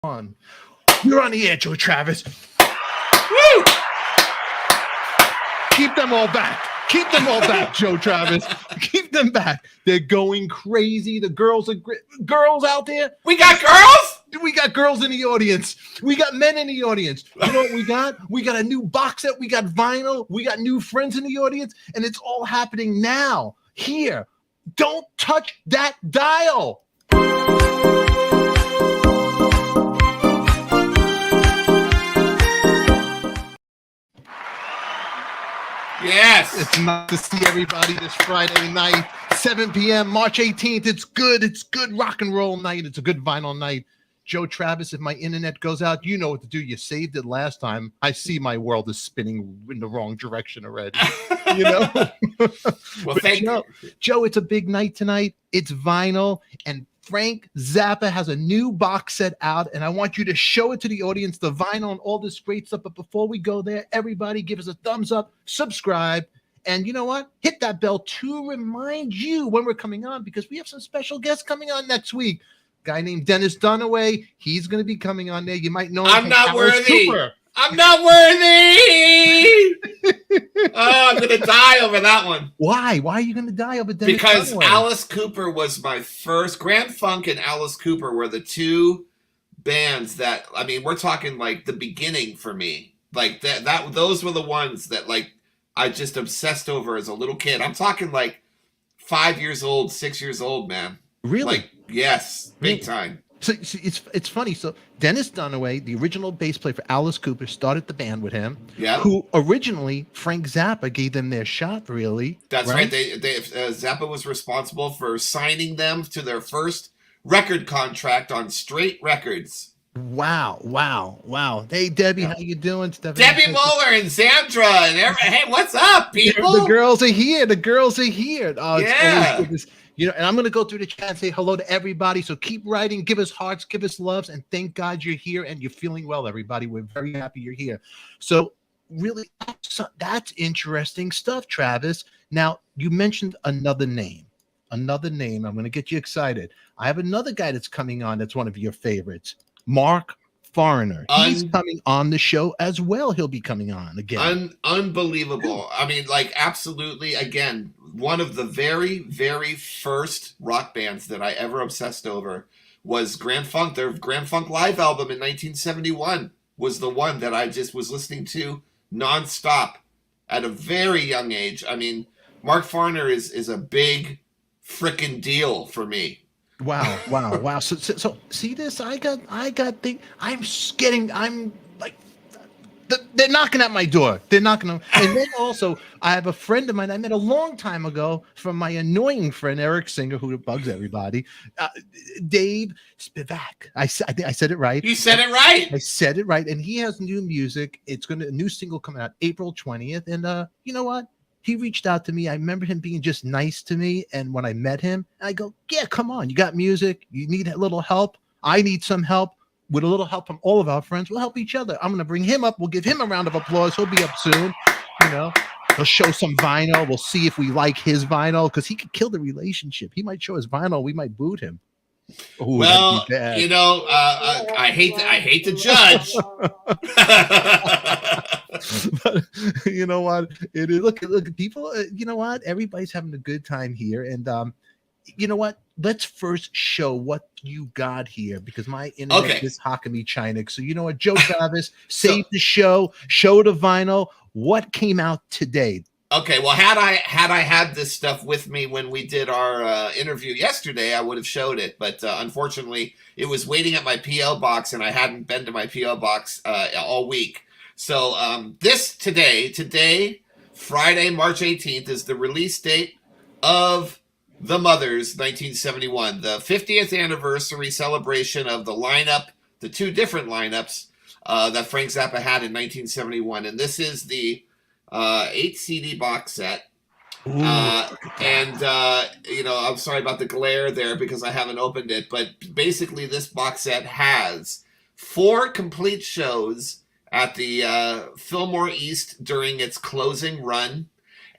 on. You're on the air, Joe Travers. Woo! Keep them all back. Keep them all back, Joe Travers. Keep them back. They're going crazy. The girls are girls out there. We got girls? We got girls in the audience. We got men in the audience. You know what we got? We got a new box set. We got vinyl. We got new friends in the audience. And it's all happening now. Here. Don't touch that dial. Yes. It's nice to see everybody this Friday night, 7 p.m., March 18th. It's good. It's good rock and roll night. It's a good vinyl night. Joe Travis, if my internet goes out, you know what to do. You saved it last time. I see my world is spinning in the wrong direction already. You know? Well, thank you. Joe, it's a big night tonight. It's vinyl, and Frank Zappa has a new box set out, and I want you to show it to the audience, the vinyl and all this great stuff. But before we go there, everybody give us a thumbs up, subscribe, and you know what? Hit that bell to remind you when we're coming on, because we have some special guests coming on next week. Guy named Dennis Dunaway. He's going to be coming on there. You might know him. I'm not worthy. I'm not worthy. I'm going to die over that one. Why? Why are you going to die over Dennis Because Dunaway? Alice Cooper was my first. Grand Funk and Alice Cooper were the two bands that, I mean, we're talking like the beginning for me. Like those were the ones that like I just obsessed over as a little kid. I'm talking like 5 years old, 6 years old, man. Really? Like, yes, big time. So it's funny. So Dennis Dunaway, the original bass player for Alice Cooper, started the band with him. Yeah. Who originally Frank Zappa gave them their shot. Really. That's right. Zappa was responsible for signing them to their first record contract on Straight Records. Wow. Hey Debbie, how you doing? Debbie Muller and Sandra and hey, what's up, people? The girls are here. Oh, it's yeah. always good. You know, and I'm going to go through the chat and say hello to everybody. So keep writing, give us hearts, give us loves, and thank God you're here and you're feeling well, everybody. We're very happy you're here. So really, that's interesting stuff, Travis. Now, you mentioned another name. I'm going to get you excited. I have another guy that's coming on that's one of your favorites, Mark Foreigner. He's coming on the show as well. He'll be coming on again. Unbelievable. I mean, like, absolutely, again, one of the very, very first rock bands that I ever obsessed over was Grand Funk. Their Grand Funk live album in 1971 was the one that I just was listening to nonstop at a very young age. I mean, Mark Foreigner is a big frickin' deal for me. Wow. So see this? I'm like, they're knocking at my door. And then also, I have a friend of mine I met a long time ago from my annoying friend, Eric Singer, who bugs everybody, Dave Spivak. I think I said it right. You said it right. I said it right. And he has new music. It's a new single coming out April 20th. And you know what? He reached out to me. I remember him being just nice to me. And when I met him, I go, yeah, come on. You got music. You need a little help. I need some help. With a little help from all of our friends, we'll help each other. I'm going to bring him up. We'll give him a round of applause. He'll be up soon. You know, he'll show some vinyl. We'll see if we like his vinyl because he could kill the relationship. He might show his vinyl. We might boot him. Ooh, well, you know, I hate to judge. But you know what? It is. Look, people. You know what? Everybody's having a good time here, and you know what? Let's first show what you got here because my internet is hocking me China. So you know what? Joe Travis, save the show the vinyl. What came out today? Okay, well, had I had this stuff with me when we did our interview yesterday, I would have showed it. But unfortunately, it was waiting at my PO box, and I hadn't been to my PO box all week. So today, Friday, March 18th, is the release date of The Mothers, 1971, the 50th anniversary celebration of the lineup, the two different lineups that Frank Zappa had in 1971. And this is the 8 CD box set. You know, I'm sorry about the glare there because I haven't opened it, but basically this box set has 4 complete shows at the Fillmore East during its closing run.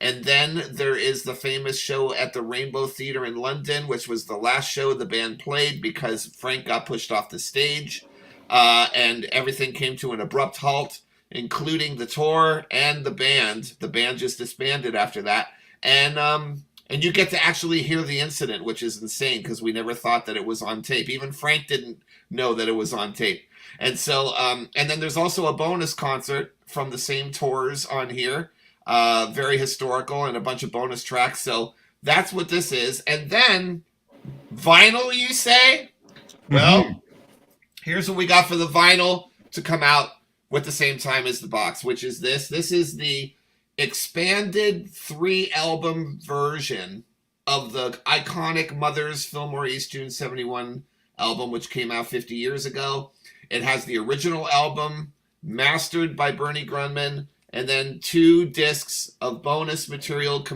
And then there is the famous show at the Rainbow Theatre in London, which was the last show the band played because Frank got pushed off the stage. and everything came to an abrupt halt, including the tour and the band. The band just disbanded after that, and you get to actually hear the incident, which is insane because we never thought that it was on tape. Even Frank didn't know that it was on tape. And so, and then there's also a bonus concert from the same tours on here, very historical, and a bunch of bonus tracks. So that's what this is. And then vinyl, you say? Well, here's what we got for the vinyl to come out with the same time as the box, which is this. This is the expanded 3-album version of the iconic Mother's Fillmore East June 71 album, which came out 50 years ago. It has the original album mastered by Bernie Grundman, and then 2 discs of bonus material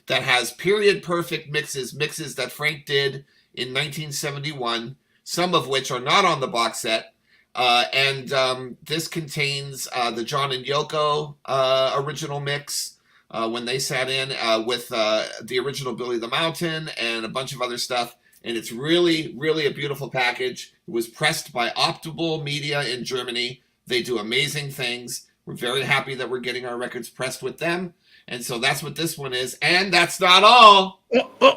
that has period perfect mixes that Frank did in 1971, some of which are not on the box set. And this contains the John and Yoko original mix when they sat in with the original Billy the Mountain and a bunch of other stuff. And it's really, really a beautiful package. It was pressed by Optimal Media in Germany. They do amazing things. We're very happy that we're getting our records pressed with them. And so that's what this one is. And that's not all. What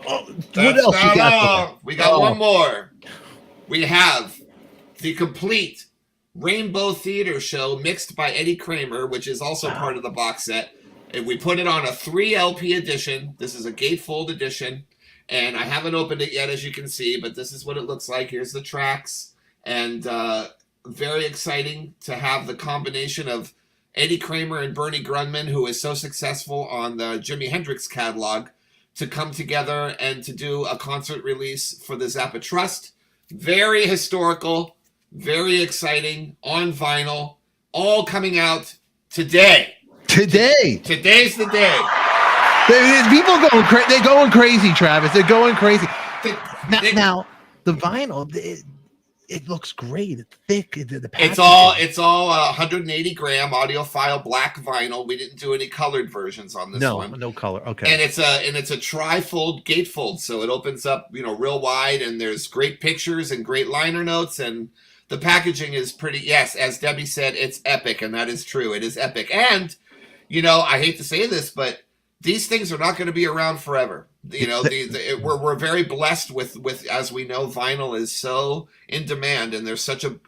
else you got? We got one more. We have the complete Rainbow Theater show mixed by Eddie Kramer, which is also part of the box set. And we put it on a 3 LP edition. This is a gatefold edition. And I haven't opened it yet, as you can see, but this is what it looks like. Here's the tracks. And very exciting to have the combination of Eddie Kramer and Bernie Grundman, who is so successful on the Jimi Hendrix catalog, to come together and to do a concert release for the Zappa Trust. Very historical, very exciting, on vinyl, all coming out today. Today's the day. People they're going crazy, Travis. They're going crazy. Now, the vinyl, it looks great. It's thick. The it's all 180 gram audiophile black vinyl. We didn't do any colored versions on this one. No color. Okay. And it's a tri-fold gatefold, so it opens up, real wide, and there's great pictures and great liner notes, and the packaging is pretty. Yes, as Debbie said, it's epic, and that is true. It is epic, and I hate to say this, but these things are not going to be around forever. We're very blessed with, as we know, vinyl is so in demand, and there's such a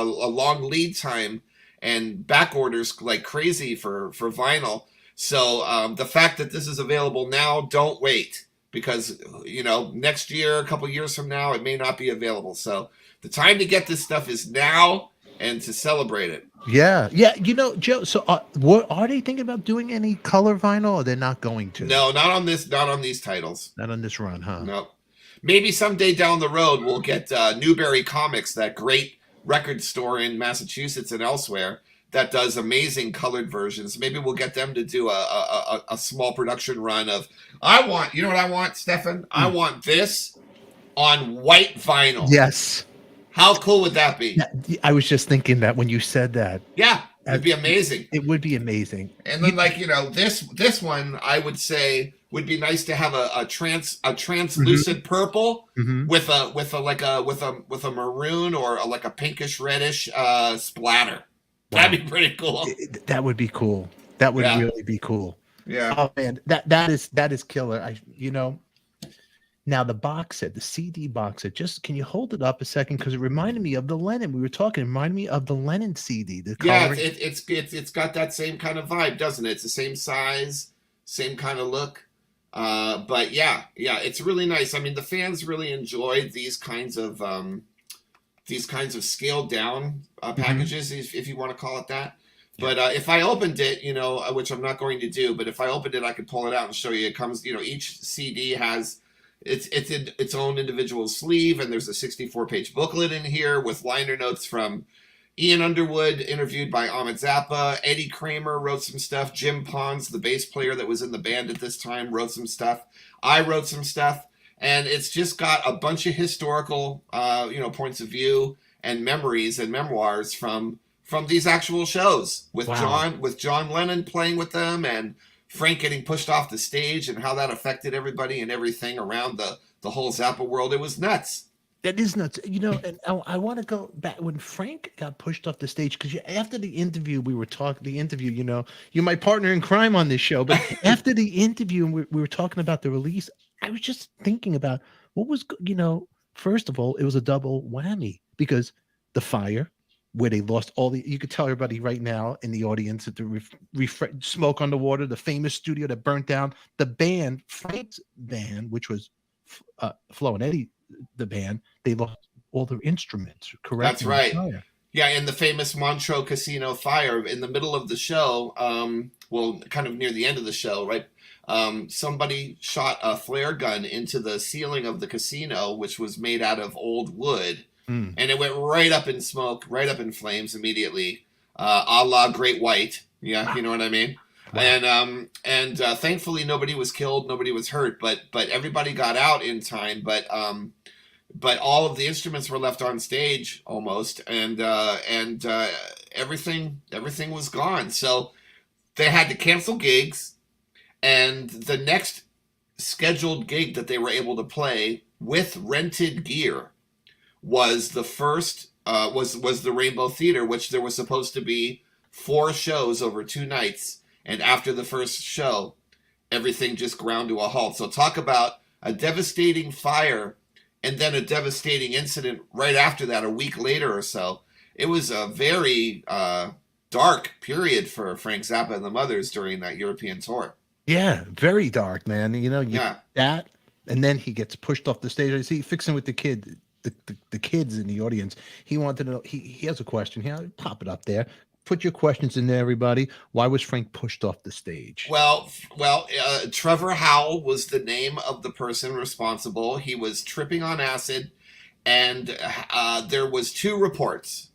long lead time and back orders like crazy for vinyl. So the fact that this is available now, don't wait, because next year, a couple years from now, it may not be available. So the time to get this stuff is now, and to celebrate it. Yeah. Joe, so are they thinking about doing any color vinyl, or they're not going to? No, not on these titles. Not on this run, huh? No. Maybe someday down the road we'll get Newberry Comics, that great record store in Massachusetts and elsewhere that does amazing colored versions. Maybe we'll get them to do a small production run of, you know what I want, Stefan? I want this on white vinyl. Yes. How cool would that be? I was just thinking that when you said that. Yeah, it'd be amazing. It would be amazing. And then, this one, I would say, would be nice to have a translucent purple with a maroon or a pinkish reddish splatter. Wow. That'd be pretty cool. That would be cool. That would really be cool. Yeah. Oh man, that is killer. Now the box set, the CD box set, can you hold it up a second? Because it reminded me of the Lennon. We were talking. It reminded me of the Lennon CD. It's got that same kind of vibe, doesn't it? It's the same size, same kind of look. But yeah, it's really nice. I mean, the fans really enjoyed these kinds of scaled down packages, if you want to call it that. But if I opened it, which I'm not going to do, but if I opened it, I could pull it out and show you. It comes, each CD has. It's in its own individual sleeve, and there's a 64-page booklet in here with liner notes from Ian Underwood, interviewed by Ahmet Zappa. Eddie Kramer wrote some stuff. Jim Pons, the bass player that was in the band at this time, wrote some stuff. I wrote some stuff, and it's just got a bunch of historical, points of view and memories and memoirs from these actual shows with John Lennon playing with them, and Frank getting pushed off the stage, and how that affected everybody and everything around the whole Zappa world. It was nuts. That is nuts. And I want to go back when Frank got pushed off the stage because after the interview, we were talking. The interview, you're my partner in crime on this show. But after the interview, and we were talking about the release, I was just thinking about what was, first of all, it was a double whammy because the fire, where they lost all the, you could tell everybody right now in the audience that the smoke underwater, the famous studio that burnt down, the band, Frank's band, which was Flo and Eddie, the band, they lost all their instruments, correct? That's right. Yeah, in the famous Montreux Casino fire in the middle of the show, well, kind of near the end of the show, right? Somebody shot a flare gun into the ceiling of the casino, which was made out of old wood, and it went right up in smoke, right up in flames immediately, a la Great White. Yeah, you know what I mean? Wow. And thankfully nobody was killed, nobody was hurt, but everybody got out in time. But all of the instruments were left on stage almost, and everything was gone. So they had to cancel gigs, and the next scheduled gig that they were able to play with rented gear was the first was the Rainbow Theater, which there was supposed to be 4 shows over 2 nights, and after the first show, everything just ground to a halt. So talk about a devastating fire and then a devastating incident right after that, a week later or so. It was a very dark period for Frank Zappa and the Mothers during that European tour. Yeah, very dark, man. That, and then he gets pushed off the stage. I see fixing with the kid, the kids in the audience. He wanted to know. He has a question. Here, pop it up there. Put your questions in there, everybody. Why was Frank pushed off the stage? Well, Trevor Howell was the name of the person responsible. He was tripping on acid, and there was 2 reports.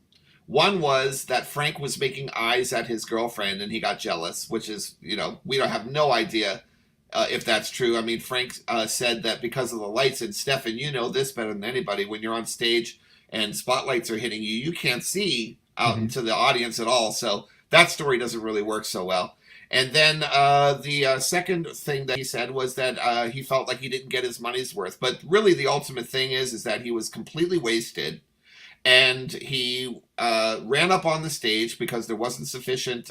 One was that Frank was making eyes at his girlfriend, and he got jealous, which is, we don't have no idea if that's true. I mean, Frank said that because of the lights, and Stefan, you know this better than anybody, when you're on stage and spotlights are hitting you, you can't see out into the audience at all. So that story doesn't really work so well. And then the second thing that he said was that he felt like he didn't get his money's worth. But really the ultimate thing is that he was completely wasted, and he ran up on the stage because there wasn't sufficient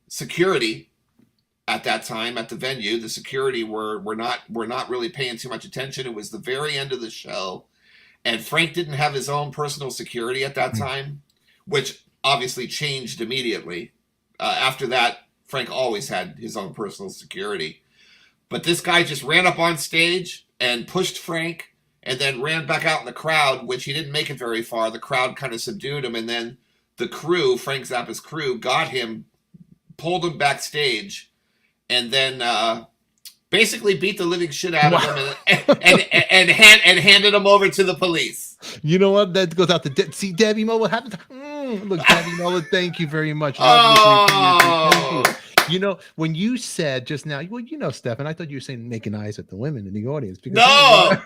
security at that time at the venue. The security were not really paying too much attention. It was the very end of the show, and Frank didn't have his own personal security at that time, which obviously changed immediately. After that, Frank always had his own personal security. But this guy just ran up on stage and pushed Frank, and then ran back out in the crowd, which he didn't make it very far. The crowd kind of subdued him, and then the crew, Frank Zappa's crew, got him, pulled him backstage, and then basically beat the living shit out of him and handed him over to the police. You know what? That goes out to see Debbie Mullen. What happened? Look, Debbie Mullen, thank you very much. Thank you. When you said just now, well, Stefan, I thought you were saying making eyes at the women in the audience. Because no!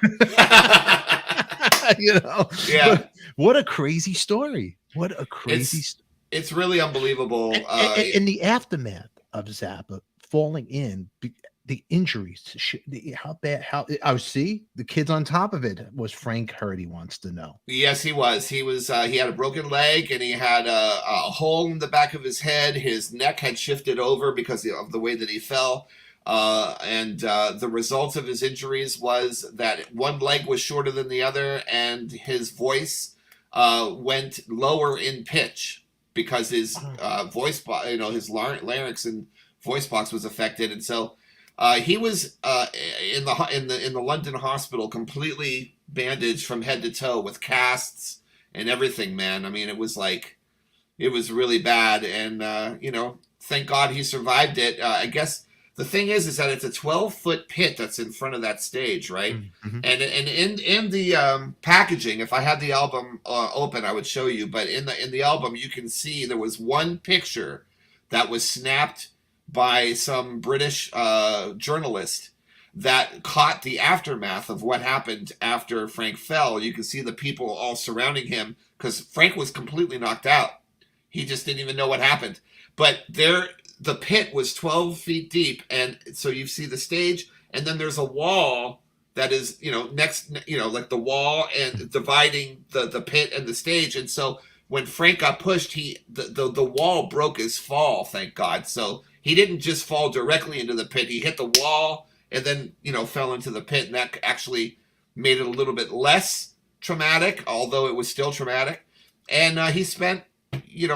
Yeah. What a crazy story. What a crazy story. It's really unbelievable. In the aftermath of Zappa falling in, the injuries, how bad, the kids on top of it. Was Frank hurt? He wants to know. Yes, he was. He had a broken leg, and he had a hole in the back of his head. His neck had shifted over because of the way that he fell. And the result of his injuries was that one leg was shorter than the other, and his voice went lower in pitch because his voice, his larynx and voice box was affected, and so he was in the London hospital, completely bandaged from head to toe with casts and everything. Man, I mean, it was really bad, and thank God he survived it. I guess the thing is that it's a 12-foot pit that's in front of that stage, right? Mm-hmm. And in the packaging, if I had the album open, I would show you. But in the album, you can see there was one picture that was snapped by some British journalist that caught the aftermath of what happened after Frank fell. You can see the people all surrounding him because Frank was completely knocked out. He just didn't even know what happened. But the pit was 12 feet deep, and so you see the stage, and then there's a wall that is, next, like the wall and dividing the pit and the stage. And so when Frank got pushed, the wall broke his fall, thank God. So he didn't just fall directly into the pit. He hit the wall and then, fell into the pit. And that actually made it a little bit less traumatic, although it was still traumatic. And he spent,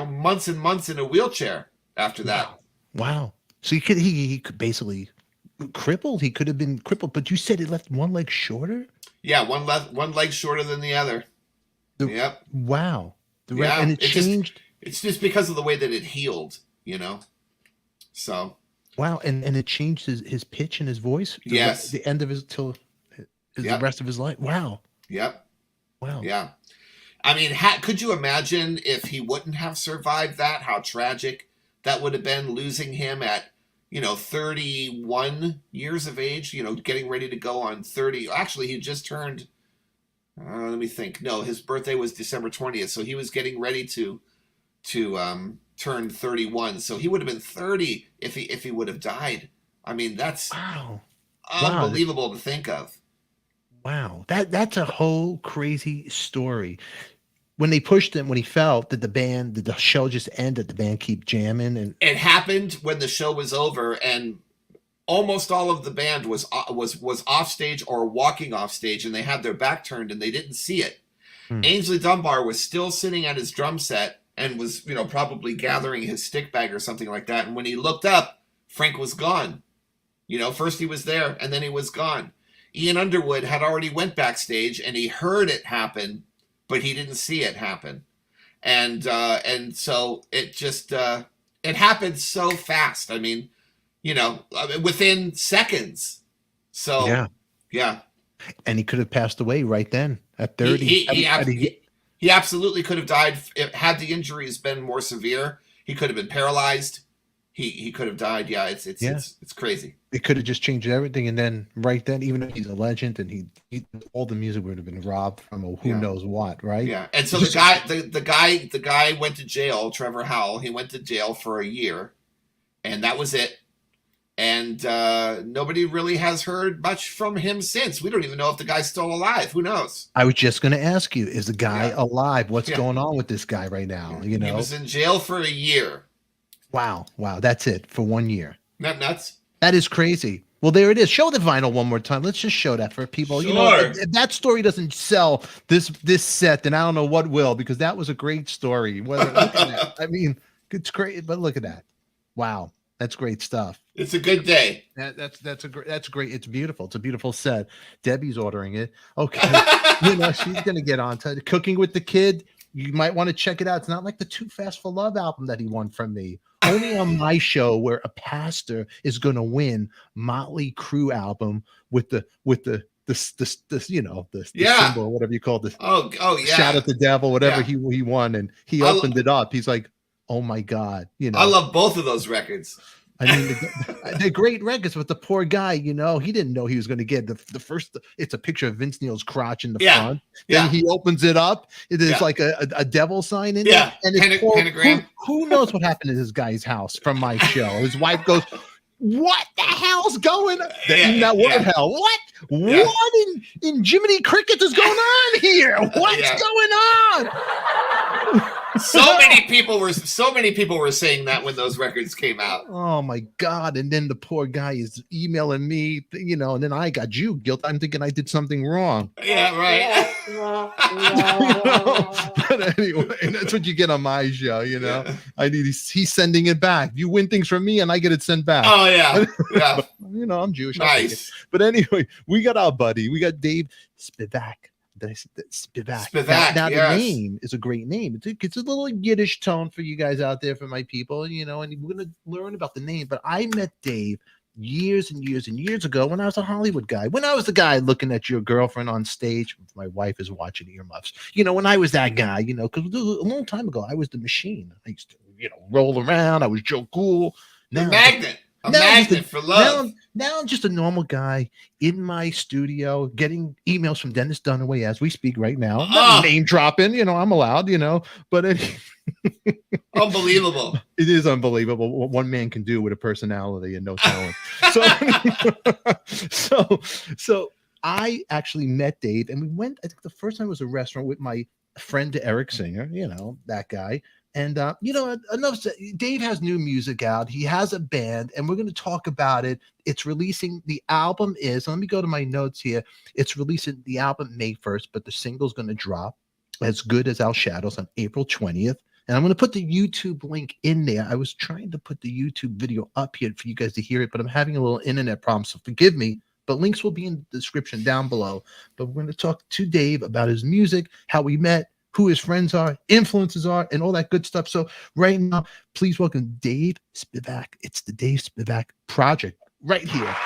months and months in a wheelchair after that. Wow. So he could basically crippled. He could have been crippled, but you said it left one leg shorter? Yeah, one leg shorter than the other. Yep. Wow. Yeah, and it changed. It's just because of the way that it healed, So. Wow, and it changed his pitch and his voice. Yes. The end of the rest of his life. Wow. Yep. Wow. Yeah. I mean, could you imagine if he wouldn't have survived that? How tragic that would have been, losing him at 31 years of age. Getting ready to go on 30. Actually, he just turned. Let me think. No, his birthday was December 20th, so he was getting ready to turn 31. So he would have been 30 if he would have died. I mean, that's unbelievable to think of. Wow, that's a whole crazy story. When they pushed him, when he fell, did the show just end? Did the band keep jamming? And it happened when the show was over, and almost all of the band was off stage or walking off stage, and they had their back turned and they didn't see it. Ainsley Dunbar was still sitting at his drum set and was, probably gathering his stick bag or something like that. And when he looked up, Frank was gone. First he was there and then he was gone. Ian Underwood had already went backstage and he heard it happen, but he didn't see it happen. And so it just, it happened so fast. I mean, within seconds. So, yeah. And he could have passed away right then at 30. He absolutely could have died. Had the injuries been more severe, he could have been paralyzed. He could have died. Yeah, it's crazy. It could have just changed everything. And then right then, even though he's a legend and he all the music would have been robbed from who knows what, right? Yeah. And so the guy went to jail, Trevor Howell. He went to jail for a year, and that was it. And nobody really has heard much from him since. We don't even know if the guy's still alive. Who knows? I was just going to ask you, is the guy alive? What's going on with this guy right now? He was in jail for a year. Wow. That's it for 1 year. Not nuts. That is crazy. Well, there it is. Show the vinyl one more time. Let's just show that for people. Sure. If that story doesn't sell this set, then I don't know what will, because that was a great story. Look at that. I mean, it's great, but look at that. Wow. That's great stuff. It's a good day. That's great. It's beautiful. It's a beautiful set. Debbie's ordering it. Okay. She's going to get on to Cooking with the Kid. You might want to check it out. It's not like the Too Fast for Love album that he won from me. Only on my show, where a pastor is going to win Motley Crue album with the symbol, whatever you call this. Oh yeah. Shout at the devil, whatever he won, and he opened it up. He's like, oh my God, I love both of those records. I mean, they're great records, but the poor guy, he didn't know he was going to get the first. It's a picture of Vince Neil's crotch in the front. Then he opens it up. It is like a devil sign in there. And pentagram. Who knows what happened to this guy's house from my show? His wife goes, "What the hell's going on?" That word hell. What? Yeah. What in Jiminy Crickets is going on here? What's going on? So many people were saying that when those records came out. Oh my God. And then the poor guy is emailing me, and then I got you guilt. I'm thinking I did something wrong. Yeah, right. But anyway, that's what you get on my show, Yeah. He's sending it back. You win things from me and I get it sent back. Oh yeah. Yeah. I'm Jewish. Nice. But anyway, we got our buddy. We got Dave Spivak. Spivak. Now the name is a great name. It's a little Yiddish tone for you guys out there, for my people, and we're going to learn about the name. But I met Dave years and years and years ago when I was a Hollywood guy, when I was the guy looking at your girlfriend on stage. My wife is watching earmuffs. When I was that guy, because a long time ago, I was the machine. I used to, roll around. I was Joe Cool. The magnet. A magnet for love. Now I'm just a normal guy in my studio getting emails from Dennis Dunaway as we speak right now. Not name dropping, I'm allowed, but unbelievable. It is unbelievable what one man can do with a personality and no talent. So I actually met Dave, and we went. I think the first time was a restaurant with my friend Eric Singer. You know that guy. And enough said. Dave has new music out. He has a band, and we're going to talk about it. It's releasing. The album is. Let me go to my notes here. It's releasing the album May 1st, but the single's going to drop As Good as Our Shadows on April 20th. And I'm going to put the YouTube link in there. I was trying to put the YouTube video up here for you guys to hear it, but I'm having a little internet problem, so forgive me. But links will be in the description down below. But we're going to talk to Dave about his music, how we met, who his friends are, influences are, and all that good stuff. So right now, please welcome Dave Spivak. It's the Dave Spivak Project right here.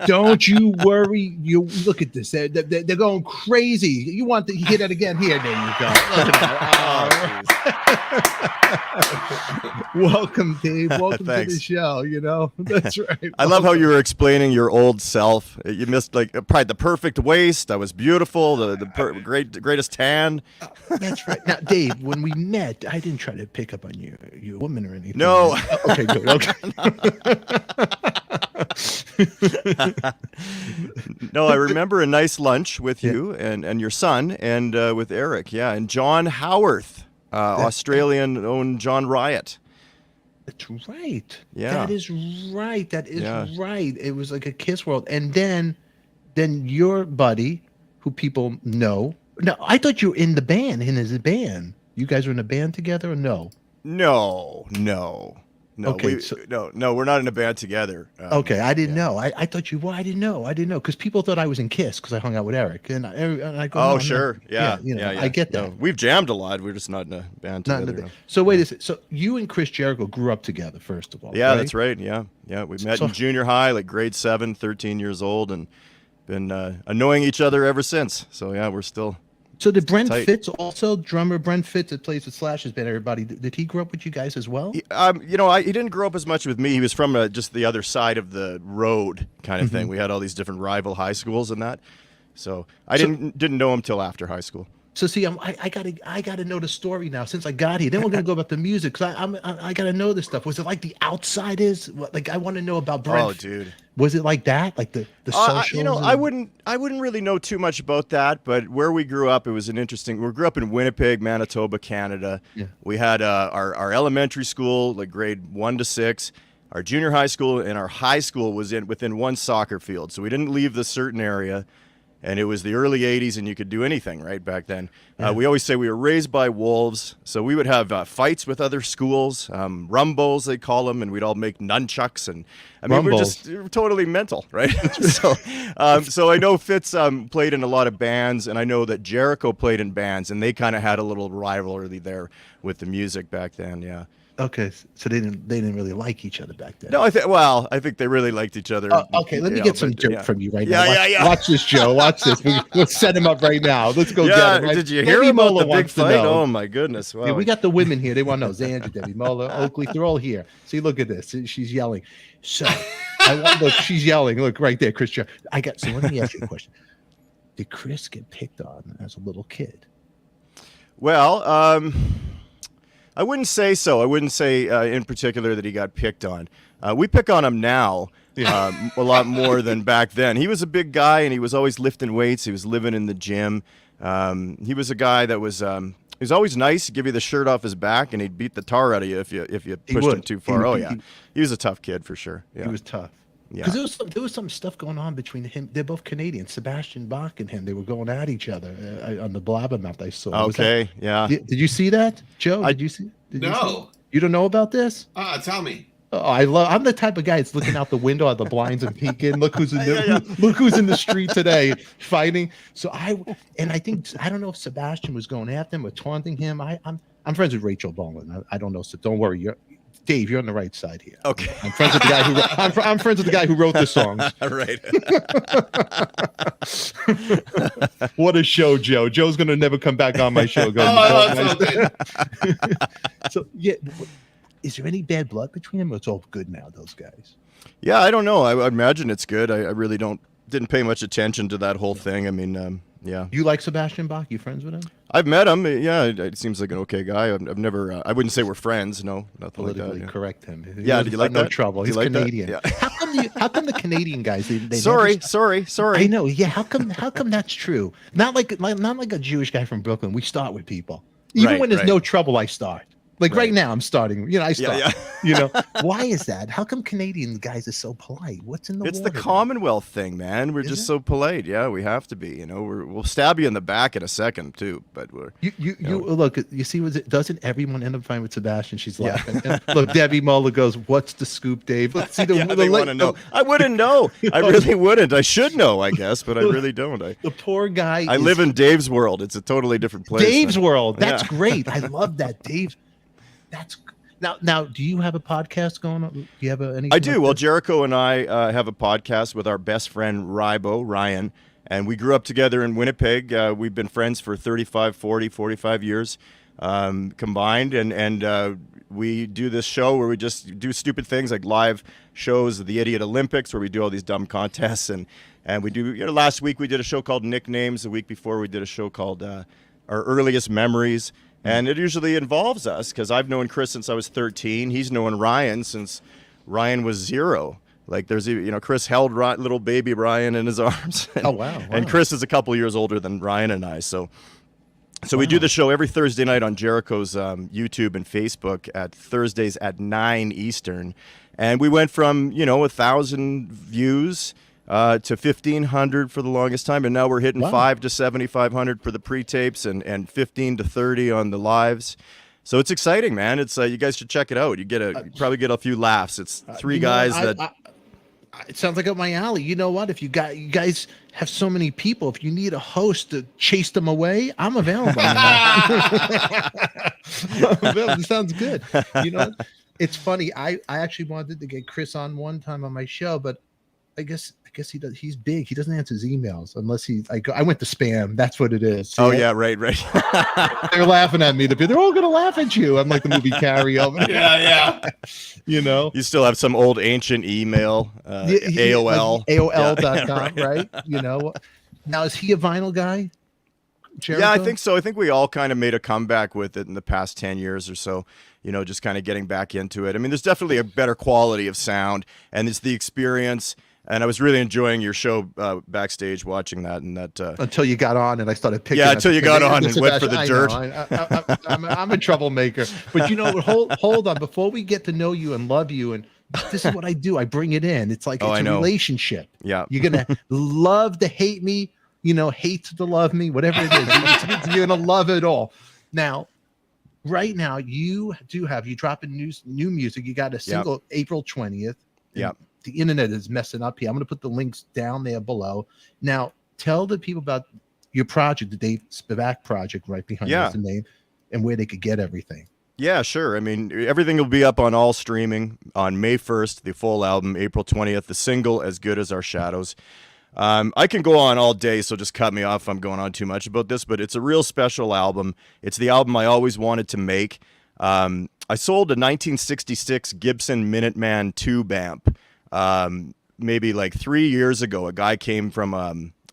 Don't you worry. You look at this. They're going crazy. You want to hear that again? Here, there you go. Look at that. Welcome, Dave. Welcome to the show. You know, that's right. I love how you were explaining your old self. You missed like probably the perfect waist. I was beautiful. The greatest tan. That's right. Now, Dave, when we met, I didn't try to pick up on you woman or anything. No. Okay, good. Okay. No, I remember a nice lunch with you and your son and with Eric, and John Howarth, Australian-owned John Riot. That's right. Yeah, that is right. That is right. It was like a Kiss World, and then your buddy, who people know. No, I thought you were in the band. In his band, you guys were in a band together, or no? No. Okay, no, we're not in a band together. Okay, I didn't know. I thought you were. I didn't know because people thought I was in Kiss because I hung out with Eric and I go. Oh, sure, I get that. No, we've jammed a lot. We're just not in a band together. No. So wait a second. So you and Chris Jericho grew up together, first of all. Yeah, right? That's right. Yeah. We met in junior high, like grade 7, 13 years old, and been annoying each other ever since. So yeah, we're still. So did Brent Fitz also, drummer Brent Fitz that plays with Slash's band, everybody, did he grow up with you guys as well? He didn't grow up as much with me. He was from just the other side of the road kind of thing. We had all these different rival high schools and that. So I didn't know him till after high school. So see, I gotta know the story now since I got here. Then we're gonna go about the music because I gotta know this stuff. Was it like The Outsiders? Like I want to know about Brent. Oh, dude, was it like that? Like the socials? I wouldn't really know too much about that. But where we grew up, it was an interesting. We grew up in Winnipeg, Manitoba, Canada. Yeah. We had our elementary school, like grade 1 to 6. Our junior high school and our high school was within one soccer field, so we didn't leave the certain area. And it was the early 80s, and you could do anything, right, back then. Yeah. We always say we were raised by wolves, so we would have fights with other schools, rumbles, they call them, and we'd all make nunchucks. And I mean, we're just totally mental, right? So I know Fitz played in a lot of bands, and I know that Jericho played in bands, and they kind of had a little rivalry there with the music back then, yeah. Okay, so they didn't really like each other back then. No, I think they really liked each other. Okay, let me get some dirt from you right now. Watch this, Joe. Watch this. Let's set him up right now. Let's go get him. Right? Did you hear about the big fight? Oh my goodness! Wow. Yeah, we got the women here. They want to know. Xandra, Debbie Muller, Oakley. They're all here. See, look at this. She's yelling. So, look, she's yelling. Look right there, Chris. So let me ask you a question. Did Chris get picked on as a little kid? Well, I wouldn't say so. I wouldn't say in particular that he got picked on. We pick on him now a lot more than back then. He was a big guy, and he was always lifting weights. He was living in the gym. He was a guy that was he was always nice. He'd give you the shirt off his back, and he'd beat the tar out of you if you pushed him too far. He was a tough kid for sure. Yeah. He was tough. Yeah, because there was some stuff going on between him. They're both Canadians, Sebastian Bach and him. They were going at each other on the Blabbermouth. I saw. Okay, yeah. Did you see that, Joe? Did you see? No. You don't know about this? Tell me. Oh, I'm the type of guy that's looking out the window at the blinds and peeking. Look who's in look who's in the street today fighting. So I don't know if Sebastian was going after him or taunting him. I'm friends with Rachel Boland. I don't know, so don't worry. Dave, you're on the right side here. Okay. I'm friends with the guy who I'm friends with the guy who wrote the songs. Right. What a show, Joe. Joe's gonna never come back on my show. So yeah, is there any bad blood between them, or it's all good now, those guys? Yeah, I don't know. I imagine it's good. I really didn't pay much attention to that whole thing. I mean, yeah. You like Sebastian Bach? You friends with him? I've met him. Yeah, it seems like an okay guy. I've never. I wouldn't say we're friends. No, nothing like that. Politically correct him. Yeah, did you like no that? trouble. Did He's you like that? Canadian. Yeah. How come the Canadian guys? They Sorry. I know. Yeah. How come that's true? Not like a Jewish guy from Brooklyn. We start with people. Even Right, when there's right. no trouble, I start. Like right now, I'm starting. I start. Yeah. Why is that? How come Canadian guys are so polite? What's in the It's water? the Commonwealth thing, man. We're just so polite. Yeah, we have to be. We'll stab you in the back in a second too. But we're You look. You see, doesn't everyone end up fine with Sebastian? She's laughing. And look, Debbie Muller goes, "What's the scoop, Dave?" Let's see they want to know. I wouldn't know. I really wouldn't. I should know, I guess, but I really don't. The poor guy. I live in Dave's world. It's a totally different place. Dave's world. That's Yeah. great. I love that, Dave. That's now. Do you have a podcast going on? Do you have any? I do. Well, Jericho and I have a podcast with our best friend Ryan, and we grew up together in Winnipeg. We've been friends for 35, 40, 45 years combined, and we do this show where we just do stupid things like live shows of the Idiot Olympics where we do all these dumb contests, and we do. Last week we did a show called Nicknames. The week before we did a show called Our Earliest Memories. And it usually involves us because I've known Chris since I was 13. He's known Ryan since Ryan was 0. Like there's, Chris held little baby Ryan in his arms. And, Oh, wow. And Chris is a couple years older than Ryan and I. So we do the show every Thursday night on Jericho's YouTube and Facebook at Thursdays at 9 Eastern. And we went from, 1,000 views to 1,500 for the longest time, and now we're hitting 5 to 7,500 for the pre-tapes and 15 to 30 on the lives. So it's exciting, man. It's you guys should check it out. You probably get a few laughs. It's three guys it sounds like up my alley. You know what? If you guys have so many people, if you need a host to chase them away, I'm available. It sounds good. It's funny. I actually wanted to get Chris on one time on my show, but I guess he does. He's big. He doesn't answer his emails unless I went to spam. That's what it is. Oh yeah, right. They're laughing at me. They're all gonna laugh at you. I'm like the movie Carrie over there. Yeah. You still have some old ancient email, AOL, like AOL.com, right? Now is he a vinyl guy? Jericho? Yeah, I think so. I think we all kind of made a comeback with it in the past 10 years or so. Just kind of getting back into it. I mean, there's definitely a better quality of sound, and it's the experience. And I was really enjoying your show backstage watching that. And that until you got on and I started picking. Yeah, until you got on and went for the dirt. I'm a troublemaker. But hold on. Before we get to know you and love you, and this is what I do. I bring it in. It's like it's a relationship. Yeah. You're going to love to hate me, hate to love me, whatever it is. You're going to love it all. Now, right now, you dropping new music. You got a single April 20th. Yeah. The internet is messing up here. I'm going to put the links down there below. Now, tell the people about your project, the Dave Spivak project, right behind the name, and where they could get everything. Yeah, sure. I mean, everything will be up on all streaming on May 1st, the full album, April 20th, the single, As Good as Our Shadows. I can go on all day, so just cut me off if I'm going on too much about this, but it's a real special album. It's the album I always wanted to make. I sold a 1966 Gibson Minuteman tube amp. Maybe like 3 years ago. A guy came from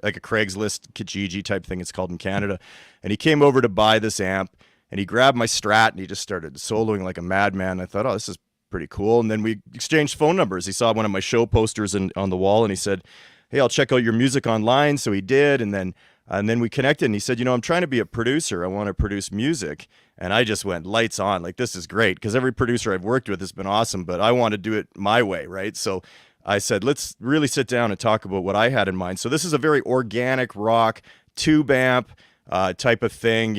like a Craigslist Kijiji type thing, it's called in Canada, and he came over to buy this amp, and he grabbed my Strat and he just started soloing like a madman. I thought, oh, this is pretty cool. And then we exchanged phone numbers. He saw one of my show posters on the wall, and he said, hey, I'll check out your music online. So he did, and then we connected, and he said, I'm trying to be a producer. I want to produce music. And I just went lights on, like, this is great, because every producer I've worked with has been awesome, but I want to do it my way, right? So I said, let's really sit down and talk about what I had in mind. So this is a very organic rock tube amp type of thing.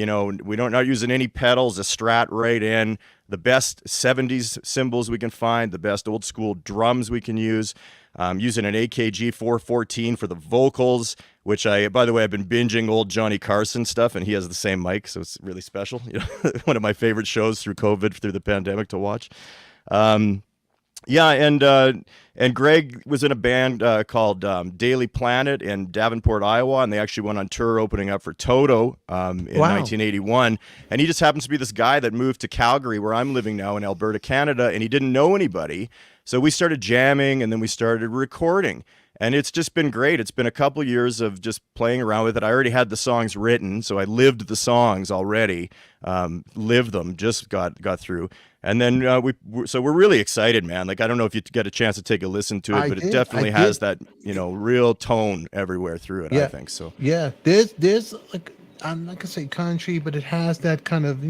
We don't not using any pedals, a Strat right in, the best 70s cymbals we can find, the best old school drums we can use. Using an AKG 414 for the vocals, which by the way, I've been binging old Johnny Carson stuff, and he has the same mic, so it's really special. One of my favorite shows through COVID, through the pandemic to watch. And Greg was in a band called Daily Planet in Davenport, Iowa, and they actually went on tour opening up for Toto in 1981. And he just happens to be this guy that moved to Calgary, where I'm living now in Alberta, Canada, and he didn't know anybody. So we started jamming, and then we started recording. And it's just been great. It's been a couple years of just playing around with it. I already had the songs written, so I lived the songs already, lived them, just got through. And then so we're really excited, man. Like, I don't know if you get a chance to take a listen to it, but it definitely has that, real tone everywhere through it, I think. So yeah, there's like, I'm not gonna say country, but it has that kind of,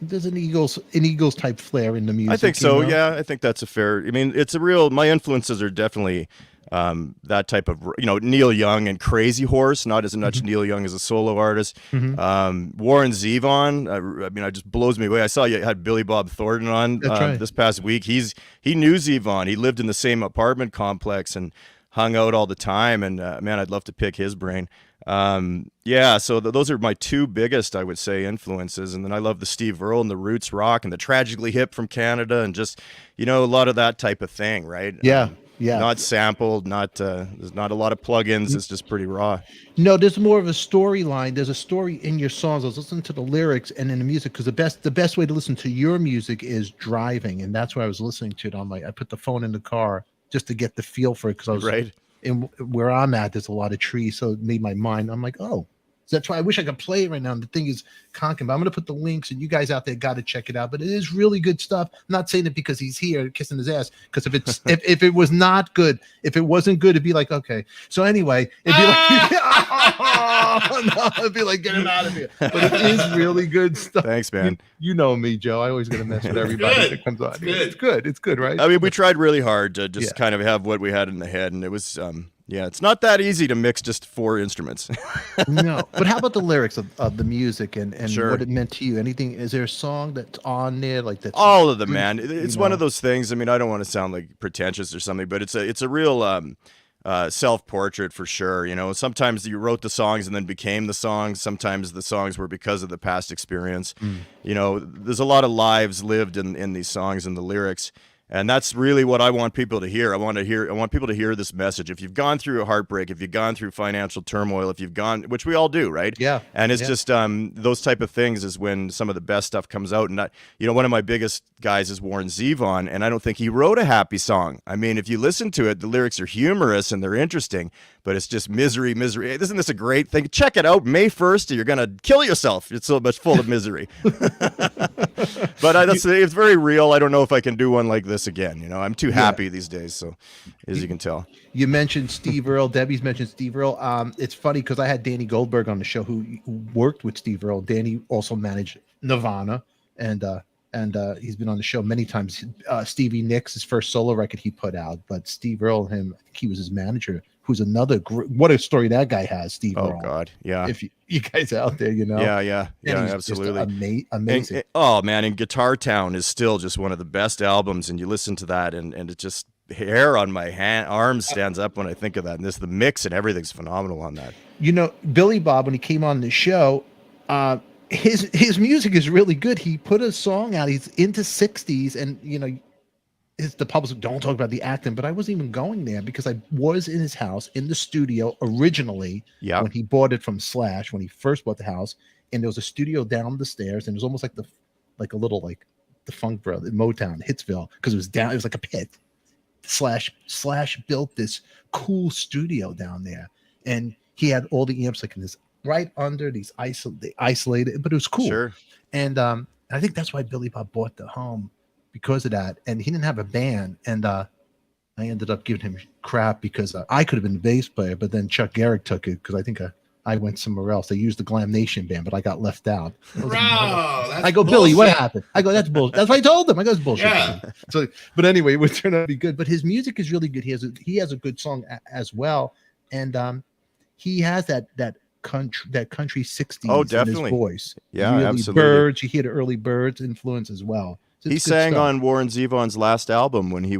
there's an Eagles type flair in the music. I think so. Yeah, I think that's a fair. I mean, it's a real. My influences are definitely that type of, Neil Young and Crazy Horse. Not as much Neil Young as a solo artist. Warren Zevon. I mean, it just blows me away. I saw you had Billy Bob Thornton on this past week. He knew Zevon. He lived in the same apartment complex and hung out all the time. And man, I'd love to pick his brain. So those are my two biggest, I would say, influences. And then I love the Steve Earle and the roots rock and the Tragically Hip from Canada, and just, a lot of that type of thing, right? Yeah. Not sampled, there's not a lot of plugins. It's just pretty raw. No, there's more of a storyline. There's a story in your songs. I was listening to the lyrics and in the music, because the best way to listen to your music is driving, and that's why I was listening to it on I put the phone in the car just to get the feel for it, because I was right. And where I'm at, there's a lot of trees, so it made my mind. I'm like, oh, that's why I wish I could play it right now. And the thing is conking, but I'm going to put the links, and you guys out there got to check it out. But it is really good stuff. I'm not saying it because he's here kissing his ass, because if it's if it was not good, if it wasn't good, it'd be like, okay. So anyway, it'd be like, no, it'd be like, get him out of here. But it is really good stuff. Thanks, man. You know me, Joe. I always got to mess with everybody that comes on. It's good, right? I mean, we tried really hard to just kind of have what we had in the head, and it was it's not that easy to mix just 4 instruments. No, but how about the lyrics of the music and Sure. what it meant to you? Anything? Is there a song that's on there like that? All of them, man. It's one of those things. I mean, I don't want to sound like pretentious or something, but it's a real self-portrait for sure. Sometimes you wrote the songs and then became the songs. Sometimes the songs were because of the past experience. There's a lot of lives lived in these songs and the lyrics. And that's really what I want people to hear. I want people to hear this message. If you've gone through a heartbreak, if you've gone through financial turmoil, if you've gone, which we all do, right? Yeah. And it's just those type of things is when some of the best stuff comes out. And one of my biggest guys is Warren Zevon, and I don't think he wrote a happy song. I mean, if you listen to it, the lyrics are humorous and they're interesting, but it's just misery. Isn't this a great thing? Check it out. May 1st, you're gonna kill yourself. It's so much full of misery. But it's very real. I don't know if I can do one like this again. I'm too happy these days. So, as you can tell, you mentioned Steve Earle. Debbie's mentioned Steve Earle. It's funny because I had Danny Goldberg on the show who worked with Steve Earle. Danny also managed Nirvana, and he's been on the show many times. Stevie Nicks, his first solo record he put out, but Steve Earle, I think he was his manager. Who's another what a story that guy has, Steve Earle. Oh God, yeah. If you guys out there, Yeah, absolutely. Amazing. Oh man, and Guitar Town is still just one of the best albums, and you listen to that, and it just hair on my arm stands up when I think of that. And the mix and everything's phenomenal on that. Billy Bob, when he came on the show, his music is really good. He put a song out. He's into 60s, and the public don't talk about the acting, but I wasn't even going there because I was in his house in the studio originally when he bought it from Slash, when he first bought the house, and there was a studio down the stairs, and it was almost like a little like the Funk Brothers, Motown, Hitsville, because it was down. It was like a pit. Slash built this cool studio down there, and he had all the amps like in this right under these isolated, but it was cool. Sure. And I think that's why Billy Bob bought the home, because of that. And he didn't have a band, and I ended up giving him crap because I could have been the bass player, but then Chuck Garrick took it because I think I went somewhere else. They used the Glam Nation band, but I got left out. I go, Billy, what happened? I go, that's bullshit. That's what I told him. I go, it's bullshit. Yeah. So, but anyway, it would turn out to be good. But his music is really good. He has a good song as well, and he has that country 60s in his voice. Yeah, really absolutely. Birds, you hear the early Birds influence as well. So he sang on Warren Zevon's last album when he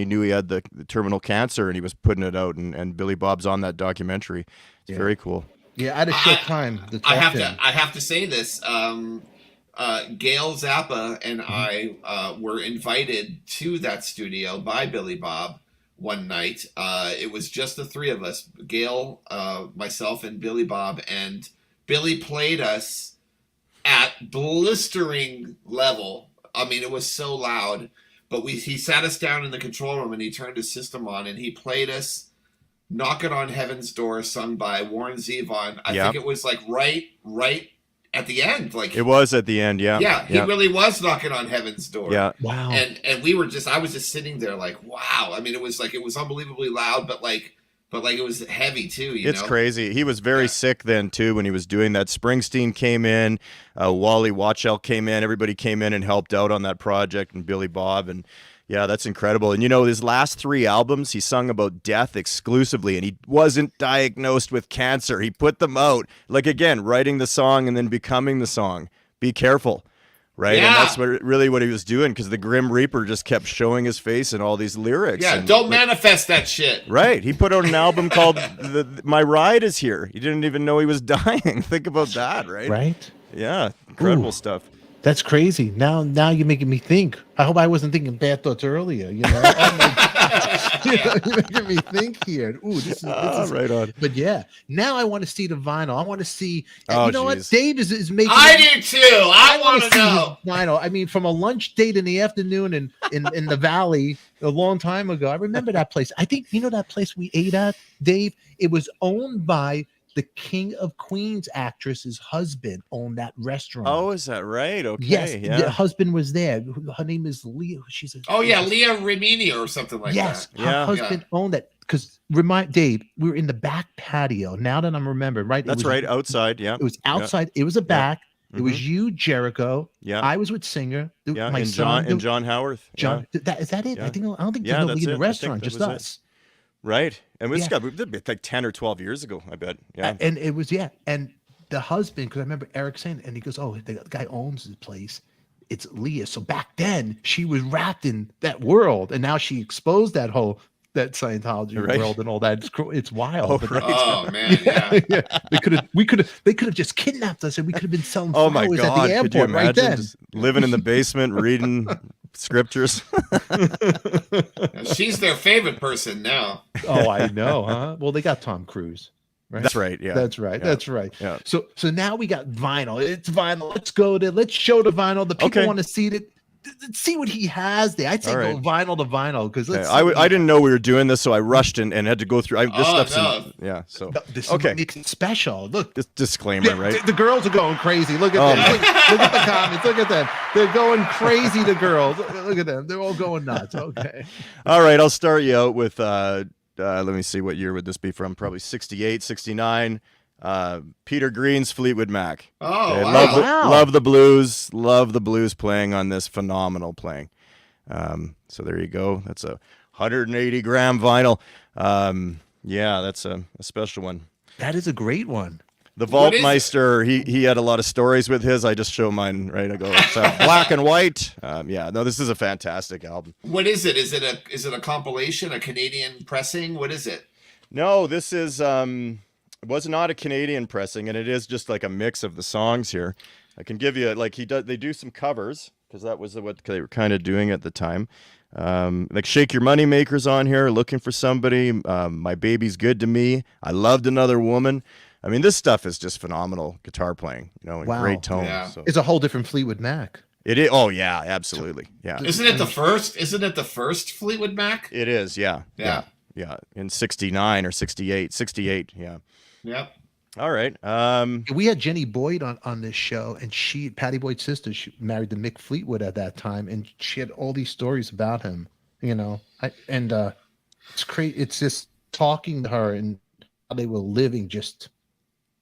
knew he had the terminal cancer, and he was putting it out, and Billy Bob's on that documentary. It's very cool. Yeah, I had a short time to talk to him. I have to say this. Gail Zappa and I were invited to that studio by Billy Bob one night. It was just the three of us, Gail, myself, and Billy Bob, and Billy played us at blistering level. I mean, it was so loud, but he sat us down in the control room, and he turned his system on, and he played us Knocking on Heaven's Door, sung by Warren Zevon. I Yep. think it was like right at the end. Like It was at the end, yeah. yeah, he really was knocking on Heaven's door. Yeah. Wow. And I was just sitting there like, wow. I mean, it was unbelievably loud, but it was heavy too. It's crazy. He was very sick then too when he was doing that. Springsteen came in, Wally Watchell came in, everybody came in and helped out on that project, and Billy Bob, and yeah, that's incredible. And his last 3 albums, he sung about death exclusively, and he wasn't diagnosed with cancer. He put them out, like, again, writing the song and then becoming the song. Be careful, right? Yeah. And that's what he was doing, because the Grim Reaper just kept showing his face in all these lyrics. Yeah, and, don't manifest that shit. Right. He put out an album called My Ride Is Here. He didn't even know he was dying. Think about that, right? Right? Yeah, incredible stuff. That's crazy. Now you're making me think. I hope I wasn't thinking bad thoughts earlier. Oh my God. You're making me think here. Ooh, this is Right on. But yeah, now I want to see the vinyl. I want to see. Oh, you know what? geez. Dave is making. I do too. I want to see know. his vinyl. I mean, from a lunch date in the afternoon in the valley a long time ago. I remember that place. I think that place we ate at, Dave. It was owned by the King of Queens actress's husband owned that restaurant. Oh, is that right? Okay. Yes, Yeah. the husband was there. Her name is Leah. She's Leah Rimini or something like yes, that. her husband owned that. Because remind Dave, we were in the back patio. Now that I'm remembering, right? That's right. Outside. Yeah. It was outside. It was a back. Yeah. It was you, Jericho. Yeah. I was with Singer. Yeah. My and son, John Howarth. John. Is that it? Yeah. I don't think Yeah, there's nobody that's in the it. restaurant. I think Just that was us. Right. And we Yeah. got like 10 or 12 years ago, I bet. Yeah. And it was and the husband, because I remember Eric saying, and he goes, "Oh, the guy owns the place. It's Leah." So back then, she was wrapped in that world, and now she exposed that Scientology world and all that. It's wild. Oh, But right. Oh man, yeah. yeah. They could have just kidnapped us, and we could have been selling Oh my flowers God! at the Could you airport right imagine then. just living in the basement reading scriptures? She's their favorite person now. Oh, I know, huh? Well, they got Tom Cruise. Right? That's right. Yeah. That's right. Yeah. That's right. Yeah. So now we got vinyl. It's vinyl. Let's go there. Let's show the vinyl. The people want to see it. See what he has there. I'd say All go right. vinyl to vinyl because I didn't know we were doing this, so I rushed and had to go through. So this okay. makes it special. Look, this disclaimer, right? The girls are going crazy. Look at them. Look at the comments. Look at them. They're going crazy. The girls. Look at them. They're all going nuts. Okay. All right, I'll start you out with. Let me see, what year would this be from? Probably 68, 69. Peter Green's Fleetwood Mac. Oh, Okay, wow. Love the blues. Love the blues playing on this. Phenomenal playing. So there you go. That's a 180 gram vinyl. Yeah, that's a special one. That is a great one. The Vaultmeister, he had a lot of stories with his. I just show mine, right? I go, it's black and white. Yeah, no, this is a fantastic album. What is it? Is it a compilation, a Canadian pressing? What is it? No, this is it was not a Canadian pressing, and it is just like a mix of the songs here. I can give you they do some covers because that was what they were kind of doing at the time. Like Shake Your Money Maker's on here, Looking for Somebody, My Baby's Good to Me, I Loved Another Woman. I mean, this stuff is just phenomenal guitar playing, and great tone. Yeah. So. It's a whole different Fleetwood Mac. It is. Oh yeah, absolutely. Yeah. Isn't it the first Fleetwood Mac? It is. Yeah. Yeah. Yeah. In 69 or 68. 68. Yeah. Yep. All right. We had Jenny Boyd on this show, and Patty Boyd's sister, she married to Mick Fleetwood at that time, and she had all these stories about him. It's crazy. It's just talking to her and how they were living just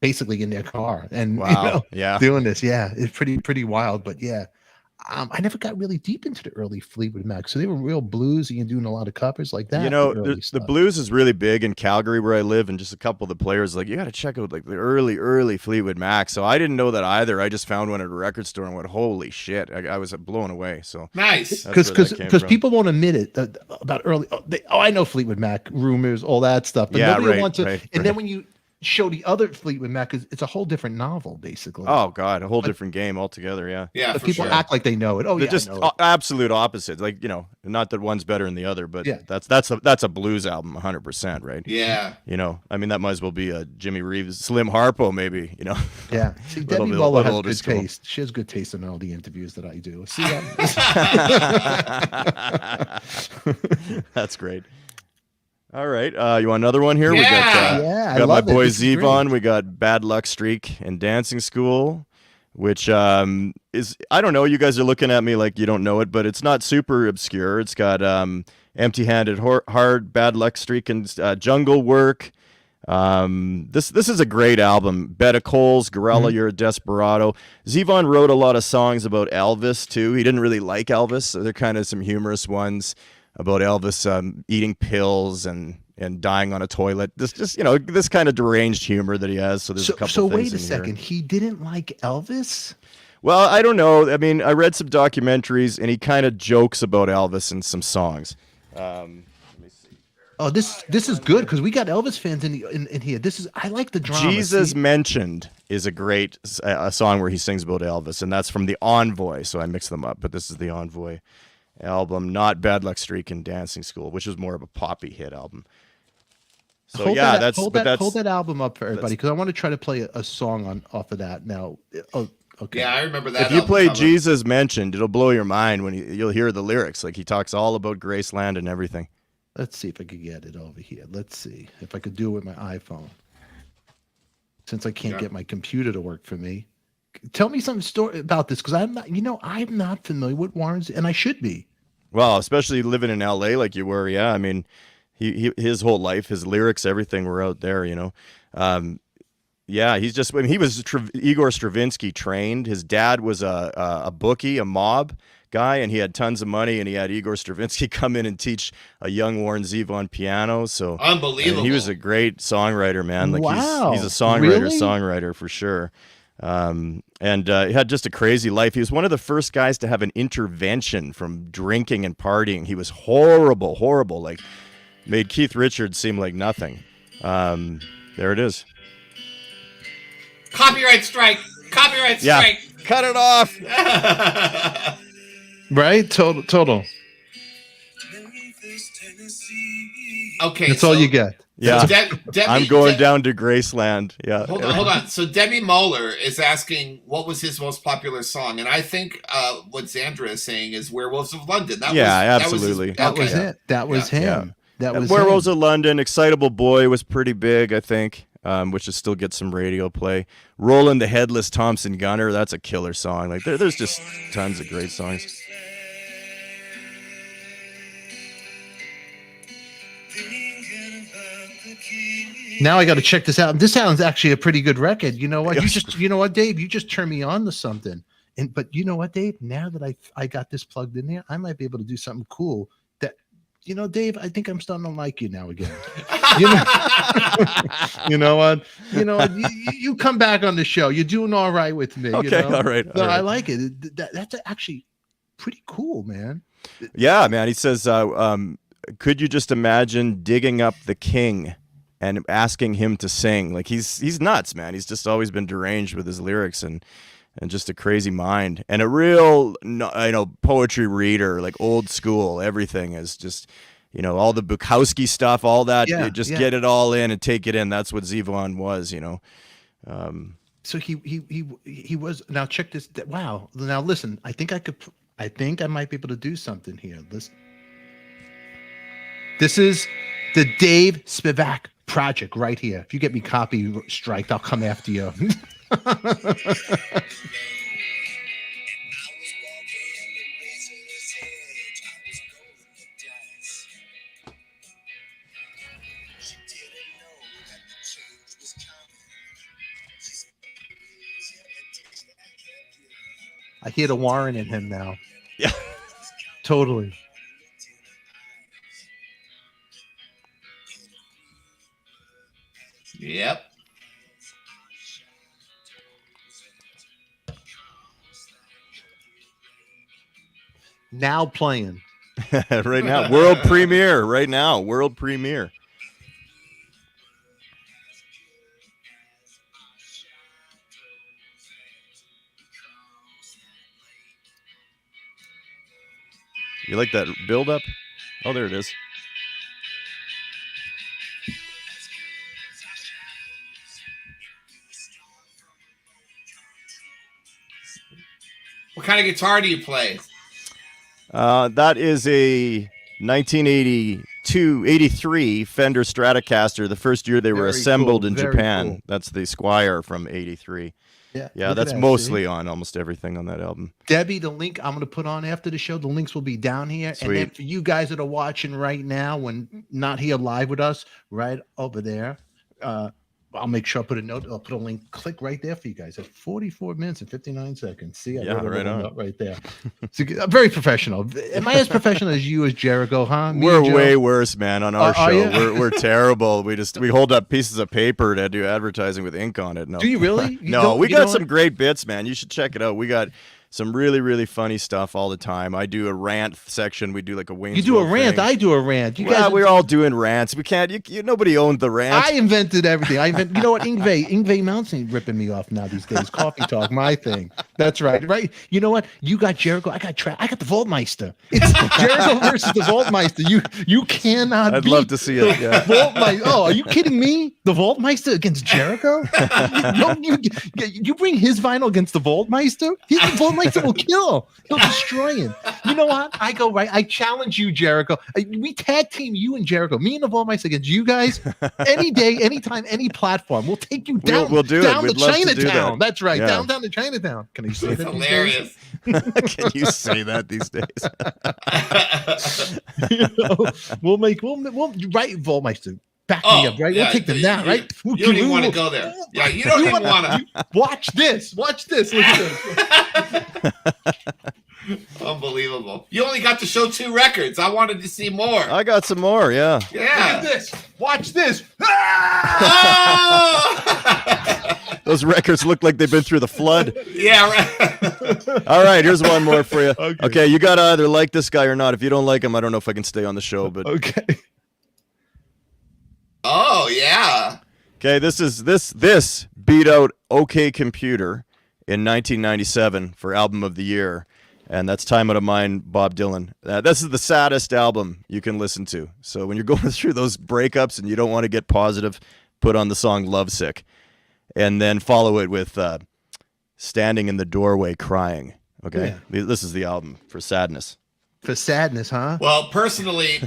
basically in their car and doing this. Yeah, it's pretty wild. But yeah, I never got really deep into the early Fleetwood Mac, so they were real bluesy and doing a lot of covers like that. The blues is really big in Calgary where I live, and just a couple of the players you got to check out like the early Fleetwood Mac. So I didn't know that either. I just found one at a record store and went, holy shit! I was blown away. So nice, because people won't admit it about early. I know Fleetwood Mac rumors, all that stuff, but nobody wants to. Then when you show the other Fleetwood Mac, it's a whole different novel, basically. Oh God, a whole different game altogether. Yeah, yeah. But people act like they know it. Oh, they're yeah, just I know it. absolute opposites. Not that one's better than the other, but that's a blues album, 100%, right? Yeah. I mean, that might as well be a Jimmy Reeves, Slim Harpo, maybe. Yeah. See, Debbie Waller has good taste. She has good taste in all the interviews that I do. See that? That's great. All right. You want another one here? Yeah. Yeah, I got my love it. boy This is great. Zevon. We got Bad Luck Streak and Dancing School, which is, I don't know. You guys are looking at me like you don't know it, but it's not super obscure. It's got Empty Handed Heart, Bad Luck Streak, and Jungle Work. This is a great album. Betta Coles, Gorilla, You're a Desperado. Zevon wrote a lot of songs about Elvis too. He didn't really like Elvis, so they're kind of some humorous ones about Elvis eating pills and dying on a toilet. This just, this kind of deranged humor that he has. So there's a couple So things wait a in here. second. He didn't like Elvis? Well, I don't know. I mean, I read some documentaries, and he kind of jokes about Elvis in some songs. Let me see. Oh, this is good because we got Elvis fans in here. I like the drama. Jesus See? Mentioned is a great a song where he sings about Elvis, and that's from the Envoy. So I mixed them up, but this is the Envoy album, not Bad Luck Streak and Dancing School, which is more of a poppy hit album. So hold yeah, that, hold that album up for everybody because I want to try to play a song off of that now. Oh, okay. Yeah, I remember that. If you play cover. Jesus Mentioned, it'll blow your mind when you'll hear the lyrics. Like he talks all about Graceland and everything. Let's see if I could get it over here. Let's see if I could do it with my iPhone. Since I can't get my computer to work for me, tell me some story about this because I'm not familiar with Warren's, and I should be. Well, especially living in LA like you were. Yeah, I mean, his whole life, his lyrics, everything were out there. Yeah, he's just. I mean, he was Igor Stravinsky trained. His dad was a bookie, a mob guy, and he had tons of money, and he had Igor Stravinsky come in and teach a young Warren Zevon piano. So unbelievable. He was a great songwriter, man. Like wow. he's a songwriter for sure. And he had just a crazy life. He was one of the first guys to have an intervention from drinking and partying. He was horrible. Like made Keith Richards seem like nothing. There it is. Copyright strike. Yeah. Cut it off. Right? Total. Okay. That's all you get. Yeah. I'm going down to Graceland. Yeah. Hold on. So Debbie Moeller is asking what was his most popular song, and I think what Sandra is saying is "Werewolves of London." Absolutely. That was it. That was him. Yeah. That was Werewolves him. of London. Excitable Boy was pretty big, I think. Which is still get some radio play. Rollin' the Headless Thompson Gunner, that's a killer song. Like there's just tons of great songs. Now I got to check this out. This sounds actually a pretty good record. You know what? You know what, Dave? You just turned me on to something. But you know what, Dave? Now that I got this plugged in there, I might be able to do something cool. Dave, I think I'm starting to like you now again. You know what? You come back on the show. You're doing all right with me. Okay, all right. I like it. That's actually pretty cool, man. Yeah, man. He says, could you just imagine digging up the king and asking him to sing? Like he's nuts, man. He's just always been deranged with his lyrics and just a crazy mind and a real, poetry reader, like old school. Everything is just, all the Bukowski stuff, all that. Get it all in and take it in. That's what Zevon was, So he was. Now check this. Wow. Now listen. I think I might be able to do something here. Listen. This is the Dave Spivak project right here. If you get me copy striked, I'll come after you. I hear the Warren in him now. Yeah. Totally. Yep. Now playing. Right now. World premiere. Right now. World premiere. You like that build up? Oh, there it is. What kind of guitar do you play? That is a 1980 83 Fender Stratocaster, the first year they were Very assembled cool, in very Japan. cool. That's the Squire from 83. Yeah, Yeah, look at that's that, mostly see? on almost everything on that album. Debbie, the link I'm going to put on after the show, the links will be down here. Sweet. And then for you guys that are watching right now, when not here live with us, right over there, I'll make sure I put a note. I'll put a link. Click right there for you guys at 44 minutes and 59 seconds. See, I wrote a right little on. note right there. So, I'm very professional. Am I as professional as you as Jericho, huh? Me We're and Joe? way worse, man, on our Are show. you? We're terrible. We hold up pieces of paper to do advertising with ink on it. No. Do you really? You No, don't- we you got don't- some great bits, man. You should check it out. We got some really, really funny stuff all the time. I do a rant section. We do like a Wayne's You do a World rant. thing. I do a rant. You Well, guys, we're all doing rants. We can't. Nobody owned the rant. I invented everything. You know what? Ingve Mountain ripping me off now these days. Coffee talk, my thing. That's right. Right. You know what? You got Jericho. I got the Vaultmeister. It's Jericho versus the Vaultmeister. You cannot. I'd beat love to see it. Yeah. Vaultmeister. Oh, are you kidding me? The Vaultmeister against Jericho? You bring his vinyl against the Vaultmeister? The Vaultmeister will kill. He'll destroy him. You know what? I go right. I challenge you, Jericho. We tag team you and Jericho. Me and the Vaultmeister against you guys. Any day, anytime, any platform. We'll take you down. We'll do it. down We'd to love to do Chinatown. that. That's right. Yeah. Downtown to Chinatown. Can you say That's that? these days? hilarious. Can you say that these days? You know, we'll right, Vaultmeister. Back me up, right? yeah, We'll take them down, right? You don't even want to go there. Yeah, you don't even want to. Watch this. Watch this. Look at this. Unbelievable. You only got to show 2 records. I wanted to see more. I got some more. Yeah. Look at Yeah. this. Watch this. Oh! Those records look like they've been through the flood. Yeah, right. All right, here's one more for you. Okay. Okay, you got to either like this guy or not. If you don't like him, I don't know if I can stay on the show, but Okay. Oh, yeah. okay, this beat out OK Computer in 1997 for album of the year, and that's Time Out of Mind, Bob Dylan. This is the saddest album you can listen to. So when you're going through those breakups and you don't want to get positive, put on the song Lovesick, and then follow it with Standing in the Doorway Crying. Okay, This is the album for sadness. For sadness, huh? Well, personally,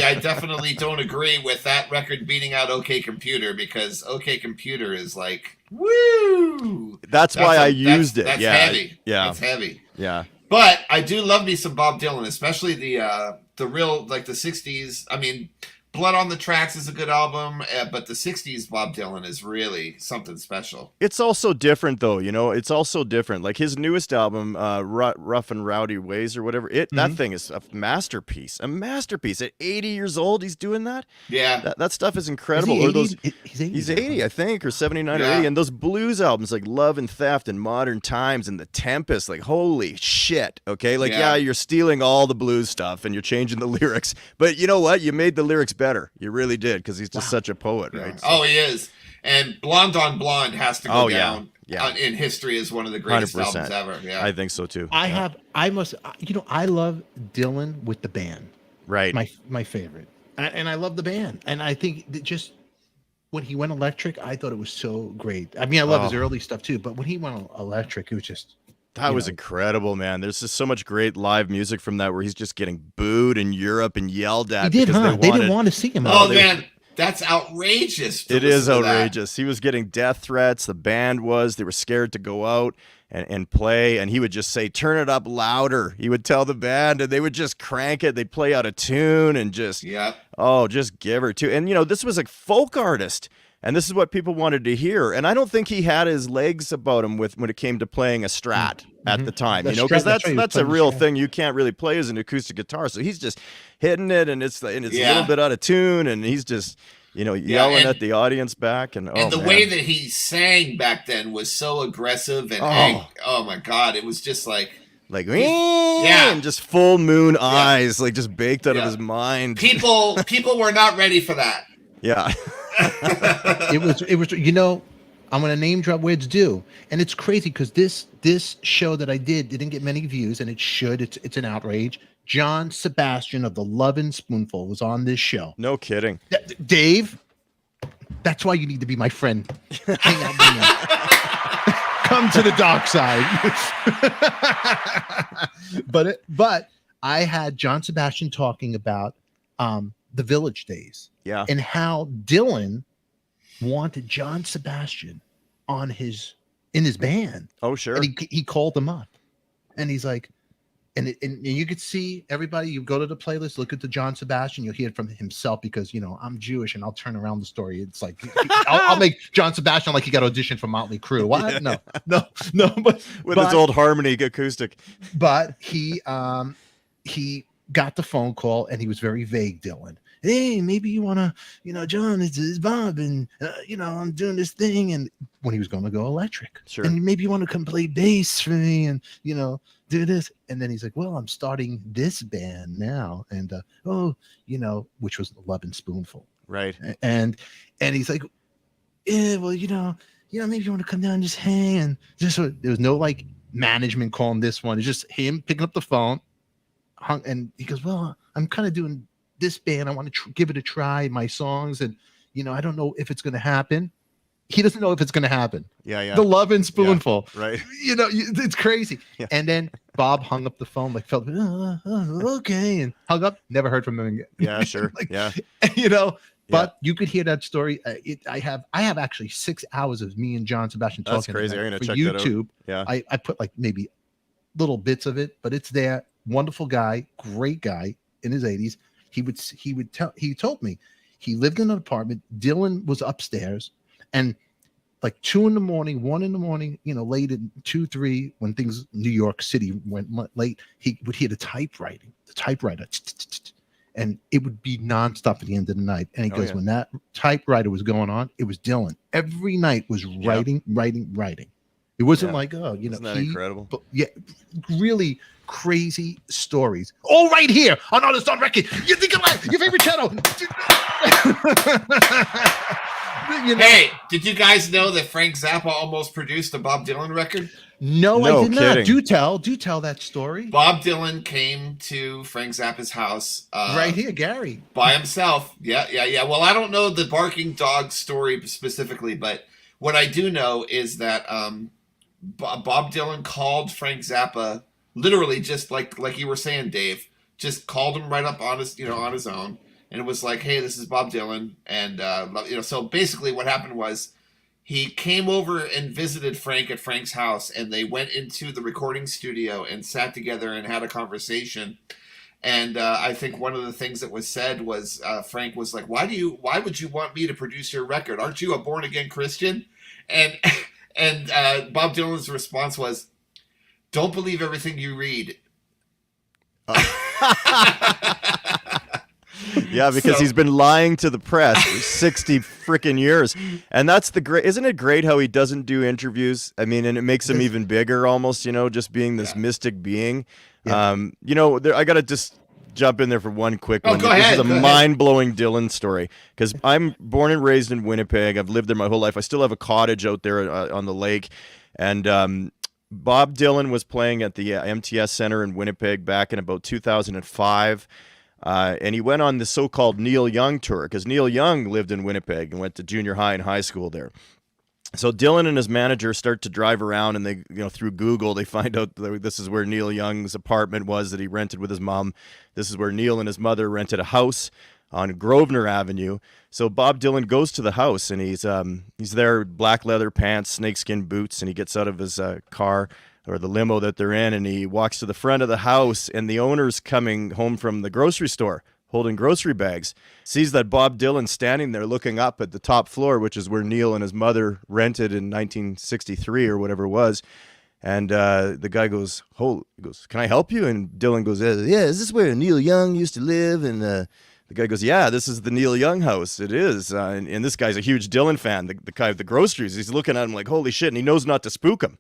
I definitely don't agree with that record beating out OK Computer, because OK Computer is like, woo. That's why I used it. That's Yeah, heavy. yeah. It's heavy. Yeah. But I do love me some Bob Dylan, especially the real, like the 60s. I mean, Blood on the Tracks is a good album, but the 60s Bob Dylan is really something special. It's also different, though. It's also different. Like his newest album, Rough and Rowdy Ways or whatever. That thing is a masterpiece. A masterpiece. At 80 years old, he's doing that. Yeah. That stuff is incredible. Is he 80? He's 80, I think, or 79 or Yeah. 80. And those blues albums like Love and Theft and Modern Times and The Tempest, like holy shit. Okay, like Yeah. you're stealing all the blues stuff and you're changing the lyrics, but you know what? You made the lyrics better. You really did, because he's just such a poet, right? So- Oh, he is. And Blonde on Blonde has to go Oh, yeah. down Yeah. In history as one of the greatest 100%. albums ever. Yeah. I think so too. I love Dylan with the band. Right. My favorite. And I love the band. And I think that just when he went electric, I thought it was so great. I mean, I love his early stuff too, but when he went electric, it was just That was incredible, man. There's just so much great live music from that, where he's just getting booed in Europe and yelled at. He did, because huh? They didn't want to see him. Oh, man. That's outrageous. It is outrageous. He was getting death threats. The band was. They were scared to go out and play. And he would just say, turn it up louder. He would tell the band, and they would just crank it. They'd play out of tune and just, just give her to. And, this was a folk artist. And this is what people wanted to hear. And I don't think he had his legs about him when it came to playing a Strat at the time, because that's a real thing you can't really play as an acoustic guitar. So he's just hitting it, and it's a little bit out of tune, and he's just, yelling at the audience back. And the way that he sang back then was so aggressive and oh my God, it was just like and just full moon eyes, like just baked out of his mind. People were not ready for that. Yeah. it was I'm going to name drop where it's due, and it's crazy because this show that I didn't get many views, and it should. It's an outrage. John Sebastian of the Lovin' Spoonful was on this show. No kidding. Dave, that's why you need to be my friend. Hang out with me. Come to the dark side. But I had John Sebastian talking about the Village days. Yeah. And how Dylan wanted John Sebastian in his band. Oh, sure. And he called him up, and he's like, and you could see everybody. You go to the playlist, look at the John Sebastian. You'll hear it from himself because I'm Jewish, and I'll turn around the story. It's like I'll make John Sebastian like he got auditioned for Motley Crue. What? Yeah. No. But with his old harmony acoustic. But he got the phone call, and he was very vague, Dylan. Hey, maybe you want to, John, it's Bob, and, I'm doing this thing. And when he was going to go electric. Sure. And maybe you want to come play bass for me and, do this. And then he's like, well, I'm starting this band now. And, which was Love and Spoonful. Right. And he's like, yeah, well, maybe you want to come down and just hang. And just there was no like management calling this one. It's just him picking up the phone. And he goes, well, I'm kind of doing this band. I want to give it a try, my songs, and I don't know if it's going to happen. He doesn't know if it's going to happen. Yeah. The Love and Spoonful. Yeah, right. It's crazy. Yeah. And then Bob hung up the phone, like felt okay, and hung up. Never heard from him again. Yeah, sure. But you could hear that story. I have actually 6 hours of me and John Sebastian talking. That's crazy. I'm gonna for check YouTube. That out. Yeah. I put like maybe little bits of it, but it's there. Wonderful guy, great guy in his 80s. He told me he lived in an apartment. Dylan was upstairs, and like 2 in the morning, 1 in the morning, late at 2, 3, when things New York City went late, he would hear the typewriter, and it would be nonstop at the end of the night. And he goes, when that typewriter was going on, it was Dylan. Every night was writing. It wasn't like, isn't that incredible? But yeah, really crazy stories. All right here on Artist on Record. You think of your favorite channel. Hey, did you guys know that Frank Zappa almost produced a Bob Dylan record? No, I did not. Do tell that story. Bob Dylan came to Frank Zappa's house. Right here, Gary. By himself. Yeah. Well, I don't know the barking dog story specifically, but what I do know is that Bob Dylan called Frank Zappa, literally just like you were saying, Dave, just called him right up on his, on his own. And it was like, hey, this is Bob Dylan. And, so basically what happened was he came over and visited Frank at Frank's house, and they went into the recording studio and sat together and had a conversation. And I think one of the things that was said was Frank was like, why would you want me to produce your record? Aren't you a born again Christian? And Bob Dylan's response was, don't believe everything you read. Yeah, because he's been lying to the press for 60 freaking years. And that's isn't it great how he doesn't do interviews? I mean, and it makes him even bigger almost, just being this mystic being. Yeah. I got to just jump in there for one quick one. This is a mind-blowing Dylan story, because I'm born and raised in Winnipeg. I've lived there my whole life. I still have a cottage out there on the lake. And Bob Dylan was playing at the MTS Center in Winnipeg back in about 2005. And he went on the so-called Neil Young tour, because Neil Young lived in Winnipeg and went to junior high and high school there. So Dylan and his manager start to drive around, and they, through Google, they find out that this is where Neil Young's apartment was that he rented with his mom. This is where Neil and his mother rented a house on Grosvenor Avenue. So Bob Dylan goes to the house, and he's there, black leather pants, snakeskin boots, and he gets out of his car, or the limo that they're in, and he walks to the front of the house, and the owner's coming home from the grocery store holding grocery bags, sees that Bob Dylan's standing there looking up at the top floor, which is where Neil and his mother rented in 1963 or whatever it was. And the guy goes, can I help you? And Dylan goes, yeah, is this where Neil Young used to live? And the guy goes, yeah, this is the Neil Young house. It is. And this guy's a huge Dylan fan, the guy with the groceries. He's looking at him like, holy shit, and he knows not to spook him.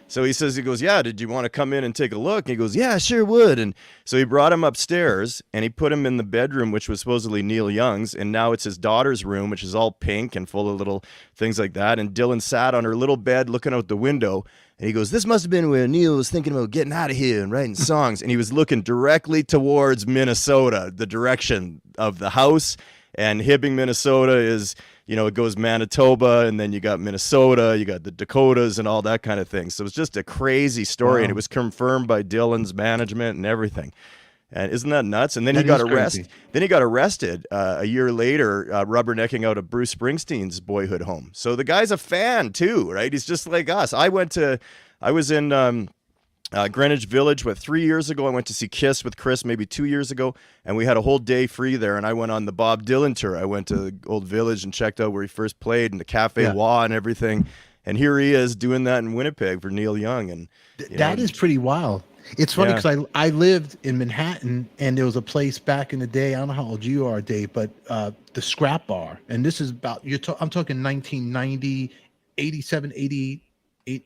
So he goes, yeah, did you want to come in and take a look? And he goes, yeah, sure would. And so he brought him upstairs, and he put him in the bedroom, which was supposedly Neil Young's, and now it's his daughter's room, which is all pink and full of little things like that. And Dylan sat on her little bed looking out the window, and he goes, this must have been where Neil was thinking about getting out of here and writing songs. And he was looking directly towards Minnesota, the direction of the house. And Hibbing, Minnesota is, it goes Manitoba, and then you got Minnesota, you got the Dakotas and all that kind of thing. So it's just a crazy story. Wow. And it was confirmed by Dylan's management and everything. And isn't that nuts? And then That he got is arrested. crazy. Then he got arrested a year later, rubbernecking out of Bruce Springsteen's boyhood home. So the guy's a fan too, right? He's just like us. I was in Greenwich Village, 3 years ago. I went to see Kiss with Chris maybe 2 years ago, and we had a whole day free there. And I went on the Bob Dylan tour. I went to the old Village and checked out where he first played and the Cafe Wah and everything. And here he is doing that in Winnipeg for Neil Young. And that is pretty wild. It's funny because I lived in Manhattan, and there was a place back in the day. I don't know how old you are, Dave, but the Scrap Bar. And this is about I'm talking 1990, 87, 88,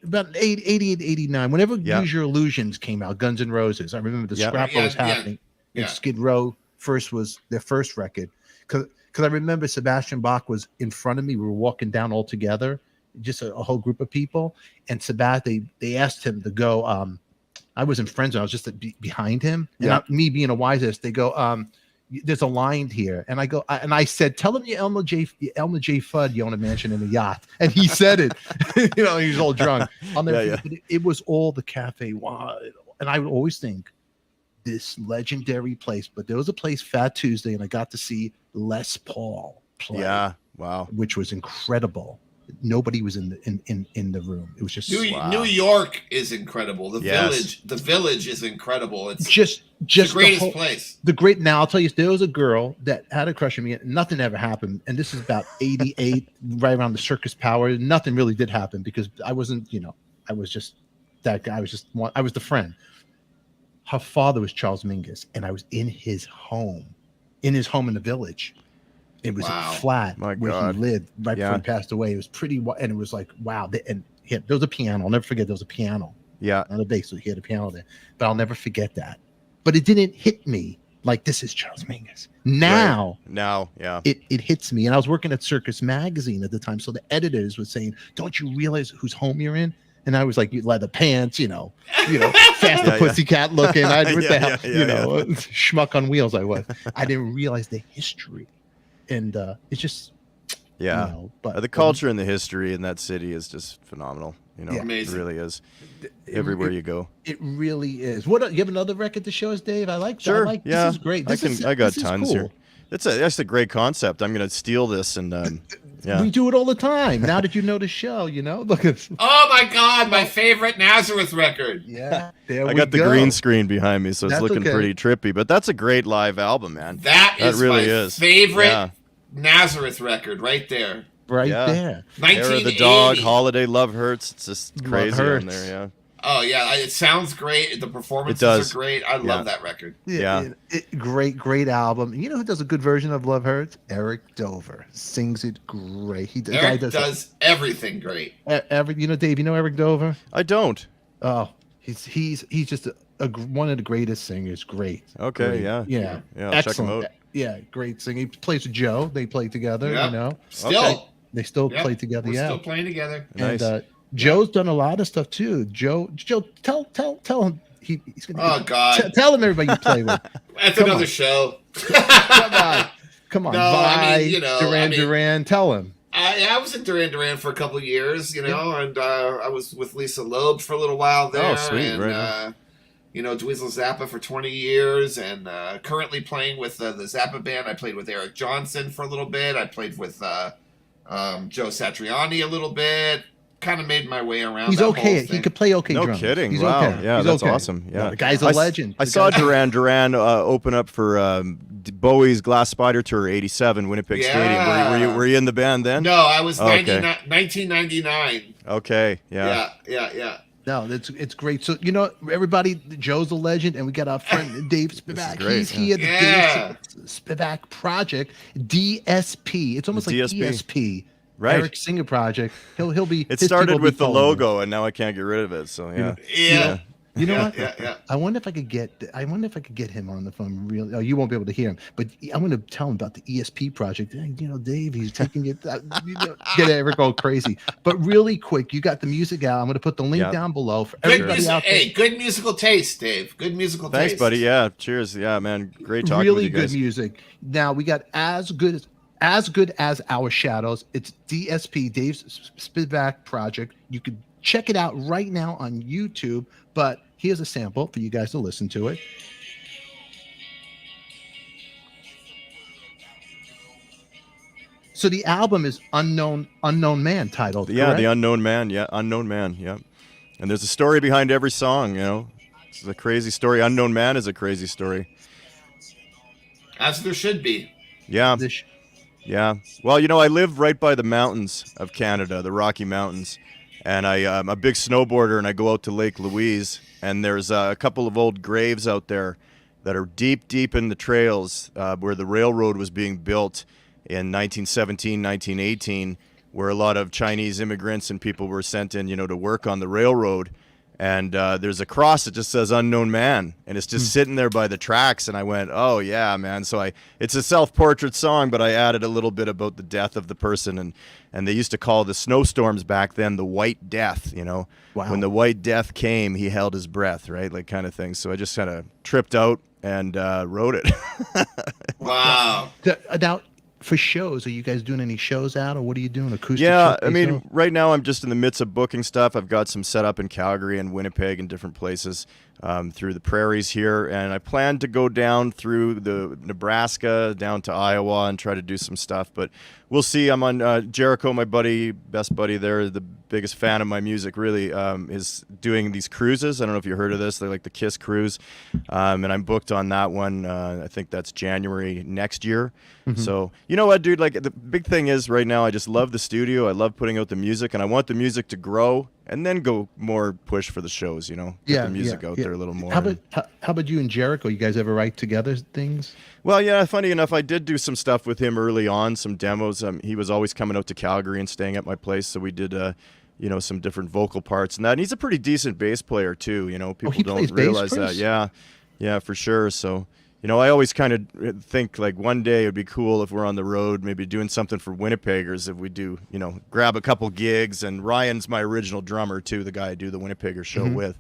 about 88, 89. Whenever Use Your Illusions came out, Guns N' Roses. I remember the Scrap Bar was happening. And Skid Row was their first record. Because I remember Sebastian Bach was in front of me. We were walking down all together, just a whole group of people. And Sebastian, they asked him to go. I wasn't friends. I was just behind him. And me being a wise ass, they go, there's a line here. And I go, and I said, tell him you Elmer J. Fudd, you own a mansion and a yacht. And he said it. He was all drunk. I'll never forget it. It was all the Cafe Wah. And I would always think this legendary place. But there was a place, Fat Tuesday, and I got to see Les Paul play. Yeah, wow. Which was incredible. Nobody was in the room. It was just New York is incredible. The village is incredible. It's just the greatest place. Now I'll tell you, there was a girl that had a crush on me, and nothing ever happened. And this is about 88, right around the Circus Power. Nothing really did happen because I wasn't, I was just that guy. I was the friend. Her father was Charles Mingus, and I was in his home in the village. It was a flat where he lived right before he passed away. It was pretty, and it was like, wow. And there was a piano. I'll never forget there was a piano. Yeah. On the bass, so he had a piano there. But I'll never forget that. But it didn't hit me like this is Charles Mingus. Now, it hits me. And I was working at Circus Magazine at the time. So the editors were saying, don't you realize whose home you're in? And I was like, leather pants, faster pussycat looking. Schmuck on wheels I was. I didn't realize the history. And it's just but the culture and the history in that city is just phenomenal. It really is. Everywhere you go, it really is. What you have another record to show us, Dave? I like. Sure, this is great. I got tons here. That's a great concept. I'm gonna steal this and we do it all the time. Now that you know the show, look at. Oh my God, my favorite Nazareth record. Yeah, I got the green screen behind me, so it's looking pretty trippy. But that's a great live album, man. That really is favorite Nazareth record right there. Right there. 1980. Era the Dog, Holiday, Love Hurts. It's just crazy on there, yeah. Oh, yeah. It sounds great. The performances are great. I love that record. Great album. You know who does a good version of Love Hurts? Eric Dover. Sings it great. Eric does everything great. Dave, you know Eric Dover? I don't. Oh, he's just one of the greatest singers. Great. Okay, great. Yeah, excellent. Check him out. Yeah, great singer. He plays with Joe. They play together, They still play together. We're still playing together. Nice. And Joe's done a lot of stuff too. Joe, tell him he's gonna. Oh God! Tell him everybody you play with. That's another show. Come on. No, Duran. Tell him. I was in Duran Duran for a couple of years, and I was with Lisa Loeb for a little while there. Oh, sweet! And, Dweezil Zappa for 20 years, and currently playing with the Zappa Band. I played with Eric Johnson for a little bit. I played with Joe Satriani a little bit. Kind of made my way around. He's okay. He could play drums. No kidding. He's Wow. okay. Yeah, He's that's okay. awesome. Yeah, the guy's a legend. I saw Duran Duran open up for Bowie's Glass Spider Tour '87, Winnipeg Stadium. Were you in the band then? No, I was 1999. Okay. Yeah. No, it's great. So everybody, Joe's a legend, and we got our friend Dave Spivak. He's here. The Dave Spivak Project, DSP. It's almost like ESP. Right. Eric Singer Project. He'll be. It started with the logo, and now I can't get rid of it. So yeah. You know what? Yeah. I wonder if I could get him on the phone. Really? Oh, you won't be able to hear him, but I'm going to tell him about the ESP project. Dave, he's taking it. Get Eric all crazy. But really quick, you got the music out. I'm going to put the link down below for everybody out there. Hey, good musical taste, Dave. Good musical taste. Thanks, buddy. Yeah, cheers. Yeah, man, great talking really with you guys. Good music. Now we got as good as Our Shadows. It's DSP, Dave's Spivak Project. You could check it out right now on YouTube, but here's a sample for you guys to listen to it. So the album is Unknown Man titled. Yeah, correct? The Unknown Man. Yeah, Unknown Man. Yeah. And there's a story behind every song, you know. It's a crazy story. Unknown Man is a crazy story. As there should be. Yeah. This- Yeah. Well, you know, I live right by the mountains of Canada, the Rocky Mountains. And I'm a big snowboarder, and I go out to Lake Louise. And there's a couple of old graves out there that are deep, deep in the trails where the railroad was being built in 1917, 1918, where a lot of Chinese immigrants and people were sent in, you know, to work on the railroad. And there's a cross that just says Unknown Man, and it's just sitting there by the tracks. And I went, oh, yeah, man. So it's a self-portrait song, but I added a little bit about the death of the person. And they used to call the snowstorms back then the White Death, you know. Wow. When the White Death came, he held his breath, right? Like kind of thing. So I just kind of tripped out and wrote it. Wow. Now, for shows, are you guys doing any shows out, or what are you doing? Acoustic? Yeah, shows, I mean, yourself? right now I'm just in the midst of booking stuff. I've got some set up in Calgary and Winnipeg and different places through the prairies here, and I plan to go down through the Nebraska, down to Iowa, and try to do some stuff. But we'll see. I'm on Jericho, my buddy, best buddy there, the biggest fan of my music, really, is doing these cruises. I don't know if you heard of this. They're like the Kiss cruise, and I'm booked on that one. I think that's January next year. So, you know what, dude, like the big thing is right now, I just love the studio. I love putting out the music, and I want the music to grow and then go more push for the shows, you know, get the music out there a little more. How about you and Jericho? You guys ever write together things? Well, yeah, funny enough, I did do some stuff with him early on, some demos. He was always coming out to Calgary and staying at my place, so we did, you know, some different vocal parts and that. And he's a pretty decent bass player too, you know. People he don't plays realize bass, that. Chris? Yeah, for sure. So, you know, I always kind of think like one day it'd be cool if we're on the road, maybe doing something for Winnipeggers. If we do, you know, grab a couple gigs. And Ryan's my original drummer too, the guy I do the Winnipegger show with,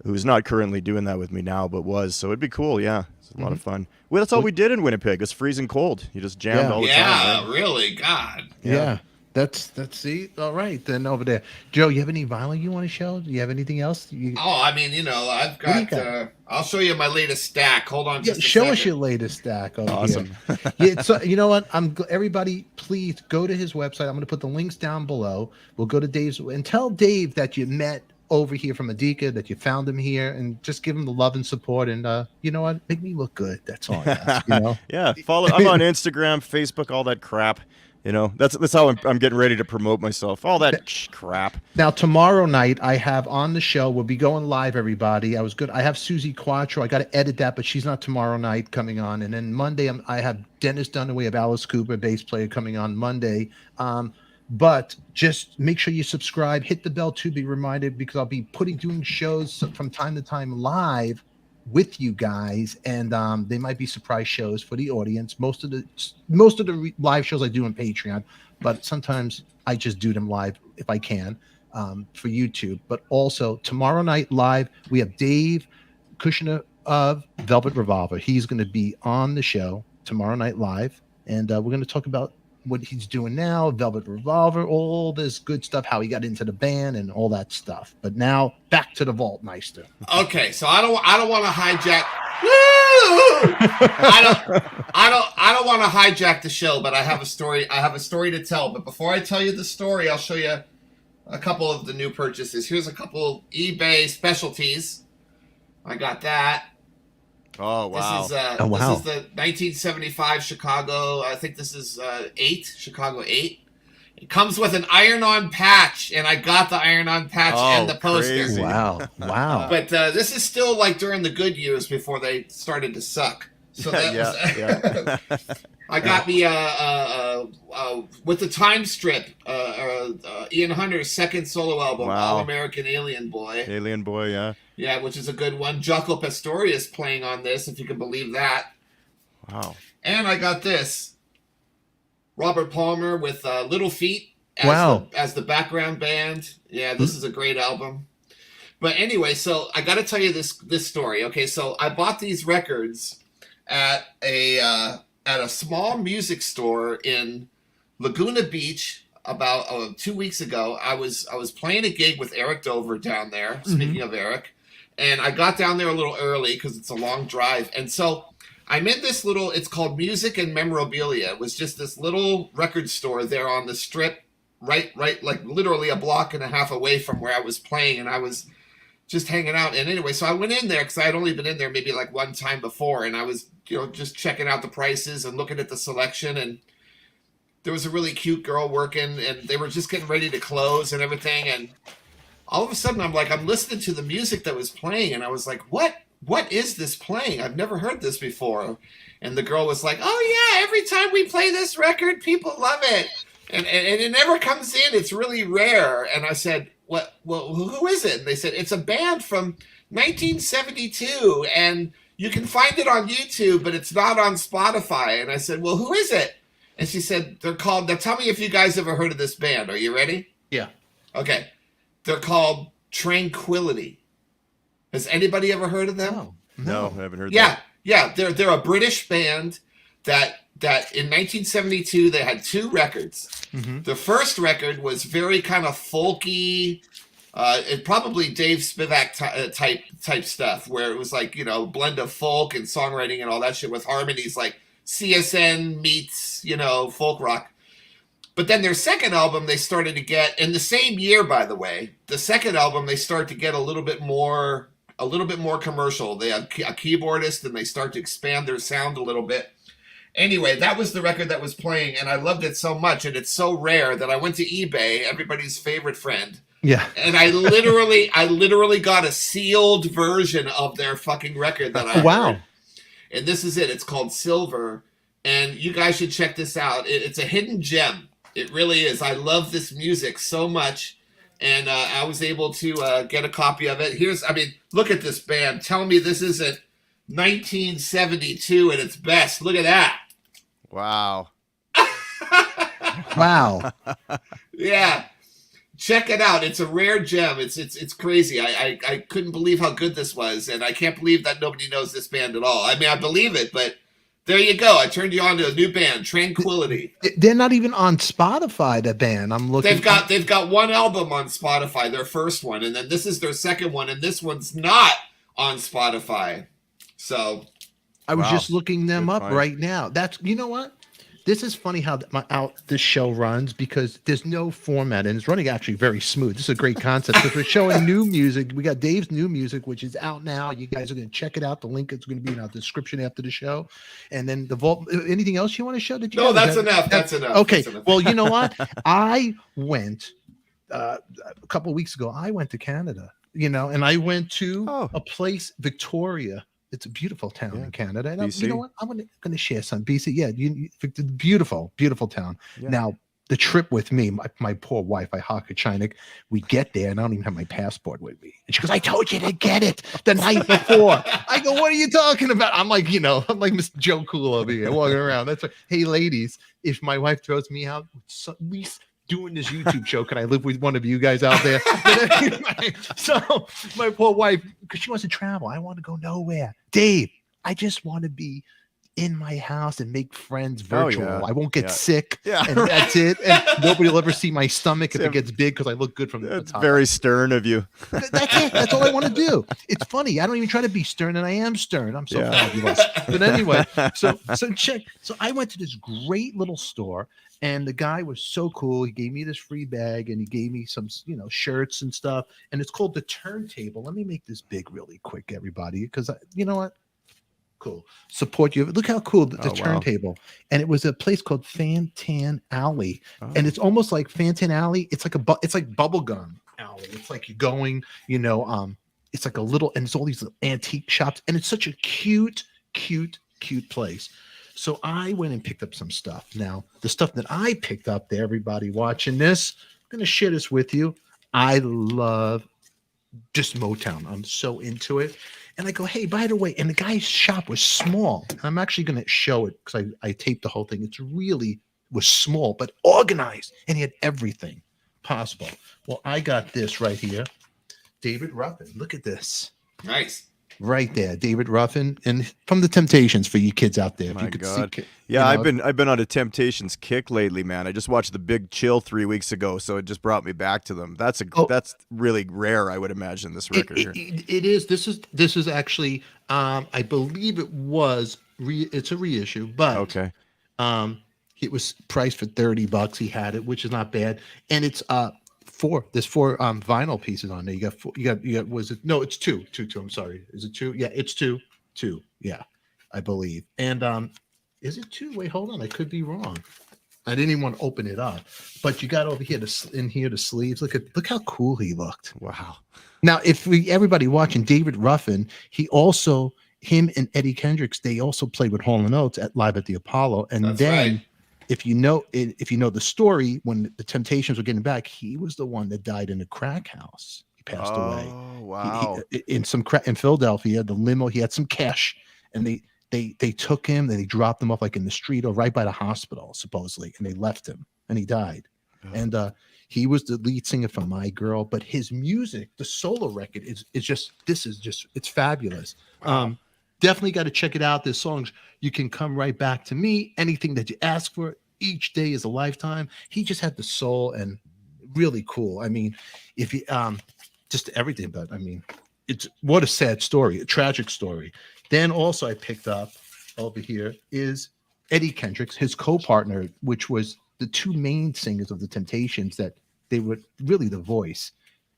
who's not currently doing that with me now, but was. So it'd be cool. Yeah, it's a lot of fun. Well, that's all we did in Winnipeg. It's freezing cold. You just jammed all the time. Yeah, Right? really. God. Yeah. That's see. All right, then over there, Joe. You have any vinyl you want to show? Do you have anything else? Oh, I mean, you know, I've What do you got. I'll show you my latest stack. Hold on, just a show second. us your latest stack over Awesome. here. Yeah, so you know what? Everybody, please go to his website. I'm going to put the links down below. We'll go to Dave's and tell Dave that you met over here from ADIKA, that you found him here, and just give him the love and support. And you know what? Make me look good. That's all I ask. You know? Yeah, follow. I'm on Instagram, Facebook, all that crap. You know, that's how I'm getting ready to promote myself. All that crap. Now tomorrow night I have on the show. We'll be going live, everybody. I have Susie Quattro. I got to edit that, but she's not tomorrow night coming on. And then Monday I have Dennis Dunaway of Alice Cooper, bass player, coming on Monday. But just make sure you subscribe, hit the bell to be reminded, because I'll be doing shows from time to time live with you guys, and they might be surprise shows for the audience. Most of the live shows I do on Patreon, but sometimes I just do them live if I can for YouTube. But also tomorrow night live, we have Dave Kushner of Velvet Revolver. He's going to be on the show tomorrow night live, and we're going to talk about what he's doing now, Velvet Revolver, all this good stuff, how he got into the band and all that stuff. But now back to the Vaultmeister. Okay, so I don't want to hijack. I don't want to hijack the show, but I have a story. I have a story to tell. But before I tell you the story, I'll show you a couple of the new purchases. Here's a couple eBay specialties. I got that. Oh wow! This is This is the 1975 Chicago. I think this is Chicago 8. It comes with an iron-on patch, and I got the iron-on patch and the poster. Crazy. Wow. But this is still like during the good years before they started to suck. So that was, I got me with the time strip, Ian Hunter's second solo album, All American Alien Boy. Alien Boy, yeah. Yeah, which is a good one. Jaco Pastorius playing on this, if you can believe that. Wow. And I got this. Robert Palmer with Little Feat as the background band. Yeah, this is a great album. But anyway, so I got to tell you this story. Okay, so I bought these records at a small music store in Laguna Beach about 2 weeks ago. I was playing a gig with Eric Dover down there. Speaking of Eric. And I got down there a little early because it's a long drive. And so I'm in this little, it's called Music and Memorabilia. It was just this little record store there on the strip, right, like literally a block and a half away from where I was playing, and I was just hanging out. And anyway, so I went in there because I had only been in there maybe like one time before, and I was, just checking out the prices and looking at the selection, and there was a really cute girl working, and they were just getting ready to close and everything, and all of a sudden I'm listening to the music that was playing, and I was like, what is this playing? I've never heard this before. And the girl was like, oh yeah, every time we play this record, people love it. And it never comes in. It's really rare. And I said, well, who is it? And they said, it's a band from 1972, and you can find it on YouTube, but it's not on Spotify. And I said, well, who is it? And she said, now tell me if you guys ever heard of this band. Are you ready? Yeah. Okay. They're called Tranquility. Has anybody ever heard of them? No, I haven't heard that. Yeah. They're a British band that in 1972 they had 2 records. Mm-hmm. The first record was very kind of folky, probably Dave Spivak type stuff, where it was like blend of folk and songwriting and all that shit with harmonies like CSN meets folk rock. But then their second album, they started to get, in the same year, by the way, the second album, they start to get a little bit more commercial. They have a keyboardist, and they start to expand their sound a little bit. Anyway, that was the record that was playing, and I loved it so much, and it's so rare that I went to eBay, everybody's favorite friend. Yeah. And I literally got a sealed version of their fucking record that I heard. And this is it. It's called Silver, and you guys should check this out. It's a hidden gem. It really is. I love this music so much, and I was able to get a copy of it. Look at this band. Tell me this isn't 1972 at its best. Look at that. Wow. Wow. Yeah. Check it out. It's a rare gem. It's crazy. I couldn't believe how good this was, and I can't believe that nobody knows this band at all. I mean, I believe it, but there you go. I turned you on to a new band, Tranquility. They're not even on Spotify, the band. I'm looking. They've got one album on Spotify, their first one, and then this is their second one, and this one's not on Spotify. So I was just looking them up right now. That's, you know what? This is funny how this show runs, because there's no format, and it's running actually very smooth. This is a great concept because we're showing new music. We got Dave's new music, which is out now. You guys are going to check it out. The link is going to be in our description after the show. And then the Vault. Anything else you want to show? No, that's enough. That's enough. Okay. That's enough. Well, you know what? I went a couple of weeks ago. I went to Canada, and I went to a place, Victoria. It's a beautiful town in Canada. And you know what? I'm going to share some BC. Yeah, beautiful, beautiful town. Yeah. Now, the trip with me, my poor wife, China, we get there, and I don't even have my passport with me. And she goes, I told you to get it the night before. I go, what are you talking about? I'm like, I'm like Mr. Joe Cool over here walking around. That's like, hey, ladies, if my wife throws me out, at least doing this YouTube show, can I live with one of you guys out there? Anyway, so my poor wife, because she wants to travel, I want to go nowhere. Dave, I just want to be in my house and make friends virtual. I won't get sick. Yeah, and that's it. And nobody will ever see my stomach if it gets big, because I look good from the top. Very stern of you. That's it. That's all I want to do. It's funny. I don't even try to be stern, and I am stern. I'm so fabulous. But anyway, so check. So I went to this great little store, and the guy was so cool. He gave me this free bag, and he gave me some, shirts and stuff. And it's called The Turntable. Let me make this big really quick, everybody, because you know what? Cool. Support you. Look how cool the turntable. Wow. And it was a place called Fantan Alley. Oh. And it's almost like Fantan Alley. It's like it's like bubblegum alley. It's like you're going, it's like a little, and it's all these antique shops. And it's such a cute place. So I went and picked up some stuff. Now, the stuff that I picked up there, everybody watching this, I'm going to share this with you. I love just Motown. I'm so into it. And I go, hey, by the way, and the guy's shop was small. I'm actually going to show it because I taped the whole thing. It's really was small, but organized. And he had everything possible. Well, I got this right here. David Ruffin. Look at this. Nice. right there, David Ruffin, and from the Temptations for you kids out there. If My you could God. see, Yeah, you know, I've been on a Temptations kick lately, man. I just watched The Big Chill 3 weeks ago, so it just brought me back to them. That's oh, that's really rare, I would imagine, this record here. it is. This is actually, I believe it was it's a reissue, but Okay. it was priced for $30. He had it, which is not bad, and it's there's four vinyl pieces on there. You got four, you got was it, no, it's two. I'm sorry, is it two? Yeah, it's two, yeah, I believe. And is it two? Wait, hold on, I could be wrong. I didn't even want to open it up, but you got over here the sleeves. Look how cool he looked. Wow. Now, if everybody watching, David Ruffin, him and Eddie Kendricks, they also played with Hall & Oates at Live at the Apollo. And That's then, right. if you know the story, when the Temptations were getting back, he was the one that died in a crack house. He passed away. Oh, wow. In some crack in Philadelphia. The limo, he had some cash, and they took him, then they dropped him off like in the street or right by the hospital, supposedly, and they left him, and he died. Oh. And he was the lead singer for My Girl, but his music, the solo record, is just it's fabulous. Wow. Definitely got to check it out. There's songs you can come right back to me. Anything that you ask for, each day is a lifetime. He just had the soul and really cool. I mean, if you just everything, but I mean, it's what a sad story, a tragic story. Then also I picked up over here is Eddie Kendricks, his co-partner, which was the two main singers of the Temptations, that they were really the voice.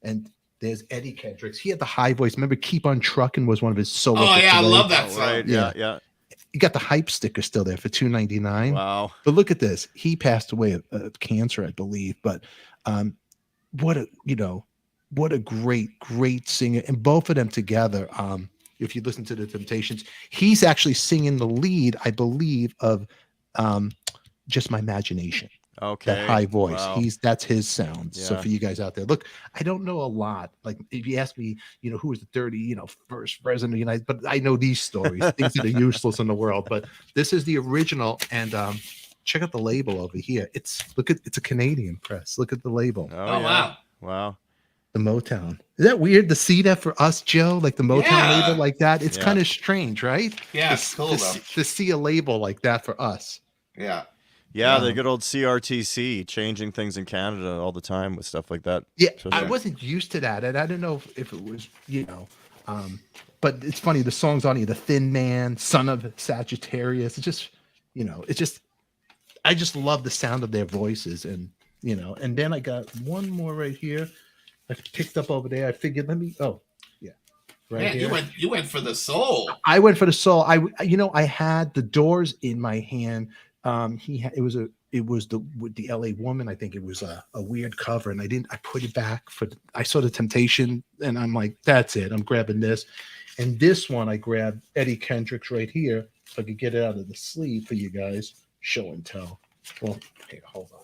And there's Eddie Kendricks. He had the high voice. Remember, Keep on Trucking was one of his solo. Oh yeah, I love that Oh, song. right. Yeah. You got the hype sticker still there for $2.99. Wow. But look at this. He passed away of cancer, I believe. But what a great singer. And both of them together, if you listen to the Temptations, he's actually singing the lead, I believe, of Just My Imagination. Okay. That high voice. Wow. That's his sound. So Yeah. for you guys out there, look, I don't know a lot. Like if you ask me, who was the first president of the United, but I know these stories, things that are useless in the world. But this is the original, and check out the label over here. It's a Canadian press. Look at the label. Oh, wow. Wow. The Motown. Is that weird to see that for us, Joe? Like the Motown Yeah. label like that? It's Yeah. kind of strange, right? Yeah, it's cool though. To see a label like that for us. Yeah. Yeah, Yeah. the good old CRTC changing things in Canada all the time with stuff like that. Yeah, So I there. wasn't used to that, and I didn't know if it was, but it's funny. The songs on here, "The Thin Man," "Son of Sagittarius," I just love the sound of their voices, and then I got one more right here. I picked up over there. I figured, right Man, here. you went for the soul. I went for the soul. I had the Doors in my hand. It was with the LA Woman. I think it was a weird cover, and I put it back I saw the Temptation, and I'm like, that's it. I'm grabbing this, and this one I grabbed Eddie Kendricks right here. If I could get it out of the sleeve for you guys, show and tell. Well, here, hold on,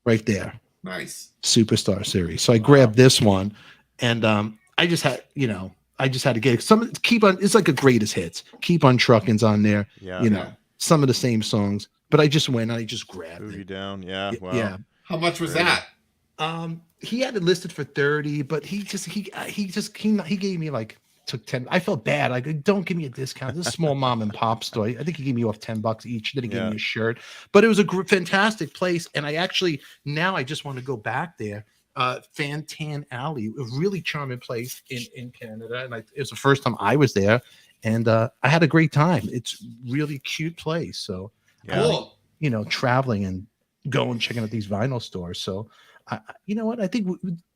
right there, Nice. Superstar Series. So I grabbed this one, and I just had to get some. It's like a greatest hits. Keep on Trucking's on there. Yeah. Some of the same songs, but I just went and I just grabbed Boogie it. Down. Yeah. Wow. Yeah. How much was Very that? He had it listed for 30, but he gave me like took 10. I felt bad. Like, don't give me a discount. This is a small mom and pop store. I think he gave me off $10 each. Then he gave me a shirt, but it was a fantastic place. And I just want to go back there. Fantan Alley, a really charming place in Canada. And it was the first time I was there. And I had a great time. It's really cute place. So, Cool. traveling and going checking out these vinyl stores. So, you know what? I think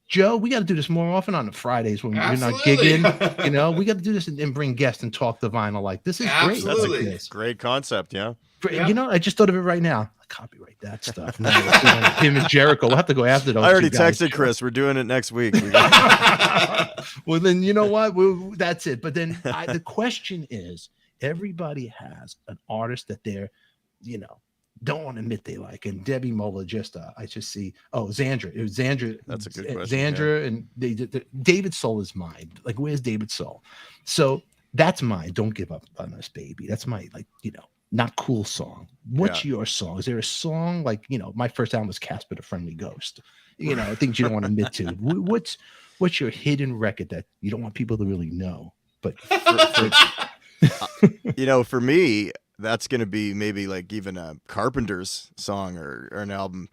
Joe, we got to do this more often on the Fridays when we're not Absolutely. gigging. We got to do this and bring guests and talk the vinyl. Like this is great. Absolutely. Like this. Great concept. Yeah. Yeah. I just thought of it right now. I copyright that stuff. No, him and Jericho. We'll have to go after those. I already two guys. texted Chris. We're doing it next week. Well, then you know what? That's it. But then the question is, everybody has an artist that they're, don't want to admit they like. And Debbie Mola I just see. Oh, Xandra. It was Xandra. That's a good question. Xandra and David Soul is mine. Like, where's David Soul? So that's mine. Don't Give Up on Us, Baby. That's my not cool song. What's your song? Is there a song like, my first album was Casper the Friendly Ghost, things you don't want to admit to. What's your hidden record that you don't want people to really know? But you know, for me, that's going to be maybe like even a Carpenters song or an album.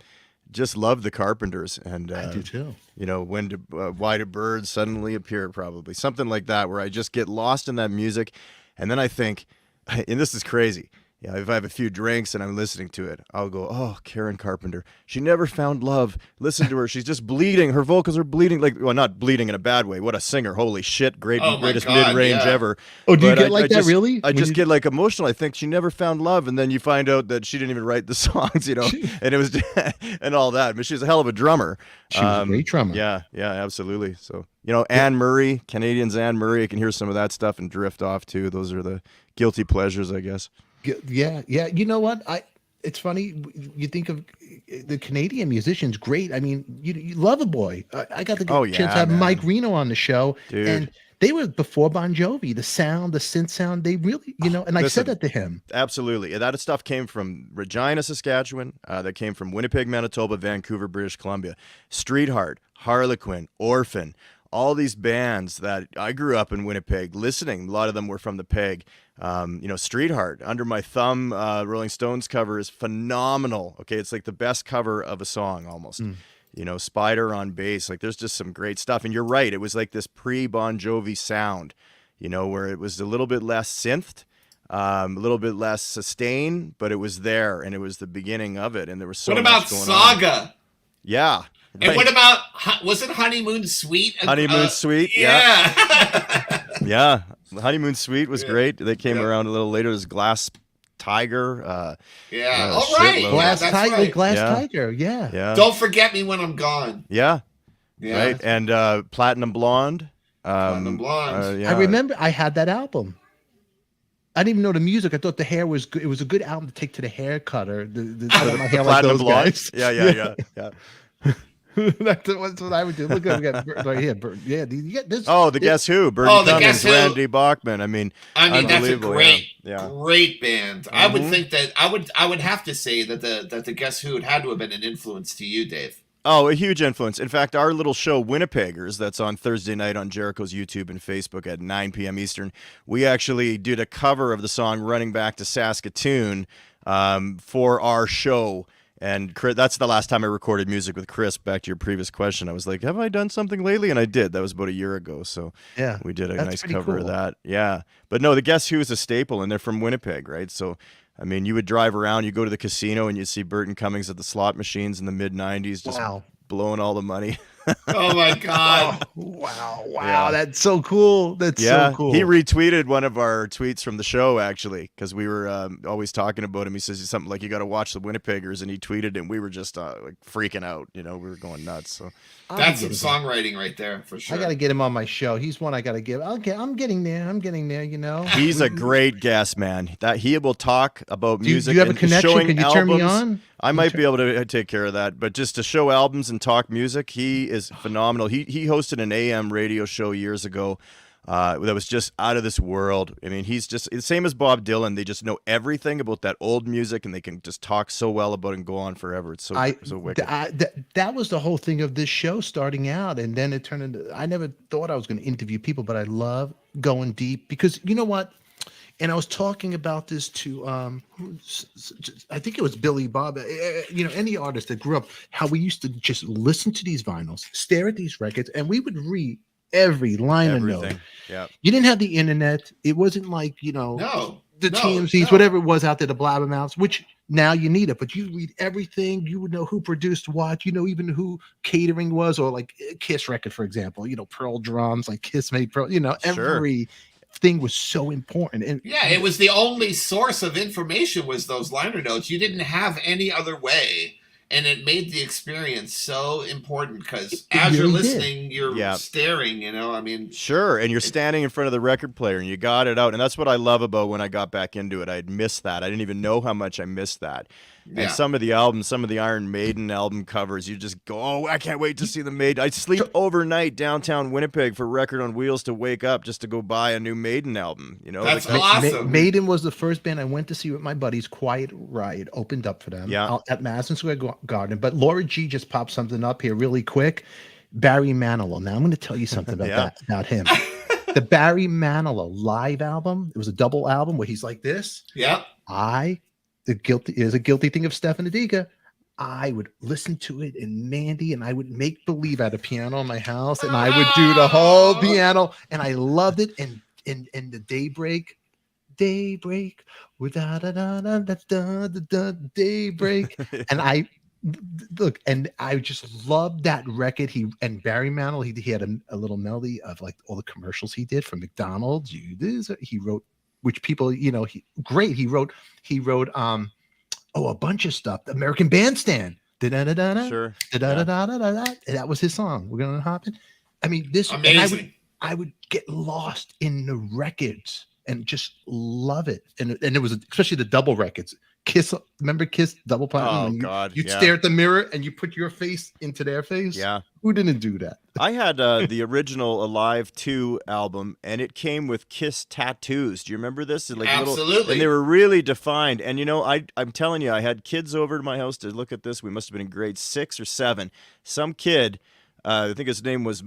Just love the Carpenters, and I do too. you know, why do birds suddenly appear? Probably something like that, where I just get lost in that music, and then I think, and this is crazy. Yeah, if I have a few drinks and I'm listening to it, I'll go, oh, Karen Carpenter. She never found love. Listen to her. She's just bleeding. Her vocals are bleeding. Like, well, not bleeding in a bad way. What a singer. Holy shit. Greatest mid-range ever. Oh, do you But get like that, really? I just get like emotional. I think she never found love. And then you find out that she didn't even write the songs, you know, and it was, and all that. But she's a hell of a drummer. She was a great drummer. Yeah, absolutely. So, you know, Anne Murray, Canadians Anne Murray, I can hear some of that stuff and drift off too. Those are the guilty pleasures, I guess. Yeah. You know what? It's funny. You think of the Canadian musicians, great. I mean, you love a boy. I got the chance to have Mike Reno on the show, dude. And they were before Bon Jovi. The sound, the synth sound, they really, you know. And I said that to him. Absolutely, that stuff came from Regina, Saskatchewan. That came from Winnipeg, Manitoba, Vancouver, British Columbia. Streetheart, Harlequin, Orphan. All these bands that I grew up in Winnipeg listening. A lot of them were from the Peg. You know, Streetheart, Under My Thumb, Rolling Stones cover is phenomenal. Okay, it's like the best cover of a song almost. You know, Spider on bass, like there's just some great stuff. And you're right, it was like this pre-Bon Jovi sound, you know, where it was a little bit less synthed, a little bit less sustained, but it was there, and it was the beginning of it, and there was so much going Saga? on. Yeah. And what about, was it Honeymoon Suite? Honeymoon Suite, yeah. Yeah, Honeymoon Suite was great. They came around a little later as Glass Tiger. All right. Glass Tiger. Right. Glass Tiger. Yeah. Don't Forget Me When I'm Gone. Yeah. Right. And Platinum Blonde. Platinum Blonde. I remember I had that album. I didn't even know the music. I thought the hair was good. It was a good album to take to the hair cutter. My hair like those guys. Yeah. That's what I would do. Look at right here. Yeah, you get this. Oh, the Guess Who? Bernie Cummings, Randy Bachman. I mean, that's a great band. I would think that I would have to say that the Guess Who had to have been an influence to you, Dave. Oh, a huge influence. In fact, our little show, Winnipeggers, that's on Thursday night on Jericho's YouTube and Facebook at 9 p.m. Eastern, we actually did a cover of the song Running Back to Saskatoon for our show. And Chris, that's the last time I recorded music with Chris. Back to your previous question, I was like, have I done something lately? And I did. That was about a year ago. So yeah, we did a nice cover of that. Yeah. But no, the Guess Who is a staple, and they're from Winnipeg, right? So, I mean, you would drive around, you go to the casino, and you'd see Burton Cummings at the slot machines in the mid-'90s just blowing all the money. Oh, my God. Wow. Yeah. That's so cool. That's so cool. He retweeted one of our tweets from the show, actually, because we were always talking about him. He says something like, you got to watch the Winnipeggers, and he tweeted it, and we were just like freaking out. You know, we were going nuts. So that's some songwriting right there, for sure. I got to get him on my show. He's one I got to give. Okay, I'm getting there, you know. He's a great guest, man. That he will talk about music. Do you have a connection? Can you turn me on? I might be able to take care of that, but just to show albums and talk music, he is phenomenal. He hosted an AM radio show years ago that was just out of this world. I mean, he's just the same as Bob Dylan. They just know everything about that old music, and they can just talk so well about it and go on forever. It's so wicked. That was the whole thing of this show starting out, and then it turned into. I never thought I was going to interview people, but I love going deep because you know what. And I was talking about this to, I think it was Billy Bob, you know, any artist that grew up, how we used to just listen to these vinyls, stare at these records, and we would read every liner note. Yeah. You didn't have the internet. It wasn't like, you know, the TMZs, whatever it was out there, the blabbermouths, which now you need it, but you read everything. You would know who produced what, you know, even who catering was, or like Kiss record, for example, you know, Pearl drums, like Kiss made Pearl, you know, every thing was so important. And it was the only source of information was those liner notes. You didn't have any other way, and it made the experience so important because as you're listening, you're staring, you know, I mean, sure, and you're standing in front of the record player and you got it out, and that's what I love about when I got back into it. I'd missed that. I didn't even know how much I missed that. And some of the albums, some of the Iron Maiden album covers, you just go, oh, I can't wait to see the Maiden. I'd sleep overnight downtown Winnipeg for Record on Wheels to wake up just to go buy a new Maiden album. You know, that's awesome. Maiden was the first band I went to see with my buddies. Quiet Riot opened up for them at Madison Square Garden. But Laura G just popped something up here really quick. Barry Manilow. Now I'm going to tell you something about him. the Barry Manilow live album. It was a double album where he's like this. Yeah. The guilty thing of Stefan ADIKA. I would listen to it in Mandy, and I would make believe at a piano in my house, and I would do the whole piano, and I loved it. And the daybreak, without daybreak, and I just loved that record. And Barry Manilow, he had a little melody of like all the commercials he did for McDonald's. He wrote, which people, he wrote a bunch of stuff. The American Bandstand. Sure. That was his song. We're gonna hop in. I mean, this amazing. I would get lost in the records and just love it. And it was especially the double records. Kiss, remember Kiss double platinum? Oh God! You'd stare at the mirror and you put your face into their face. Yeah. Who didn't do that? I had the original Alive 2 album, and it came with Kiss tattoos. Do you remember this? Like Absolutely. And they were really defined. And I'm telling you, I had kids over to my house to look at this. We must have been in grade 6 or 7. Some kid, I think his name was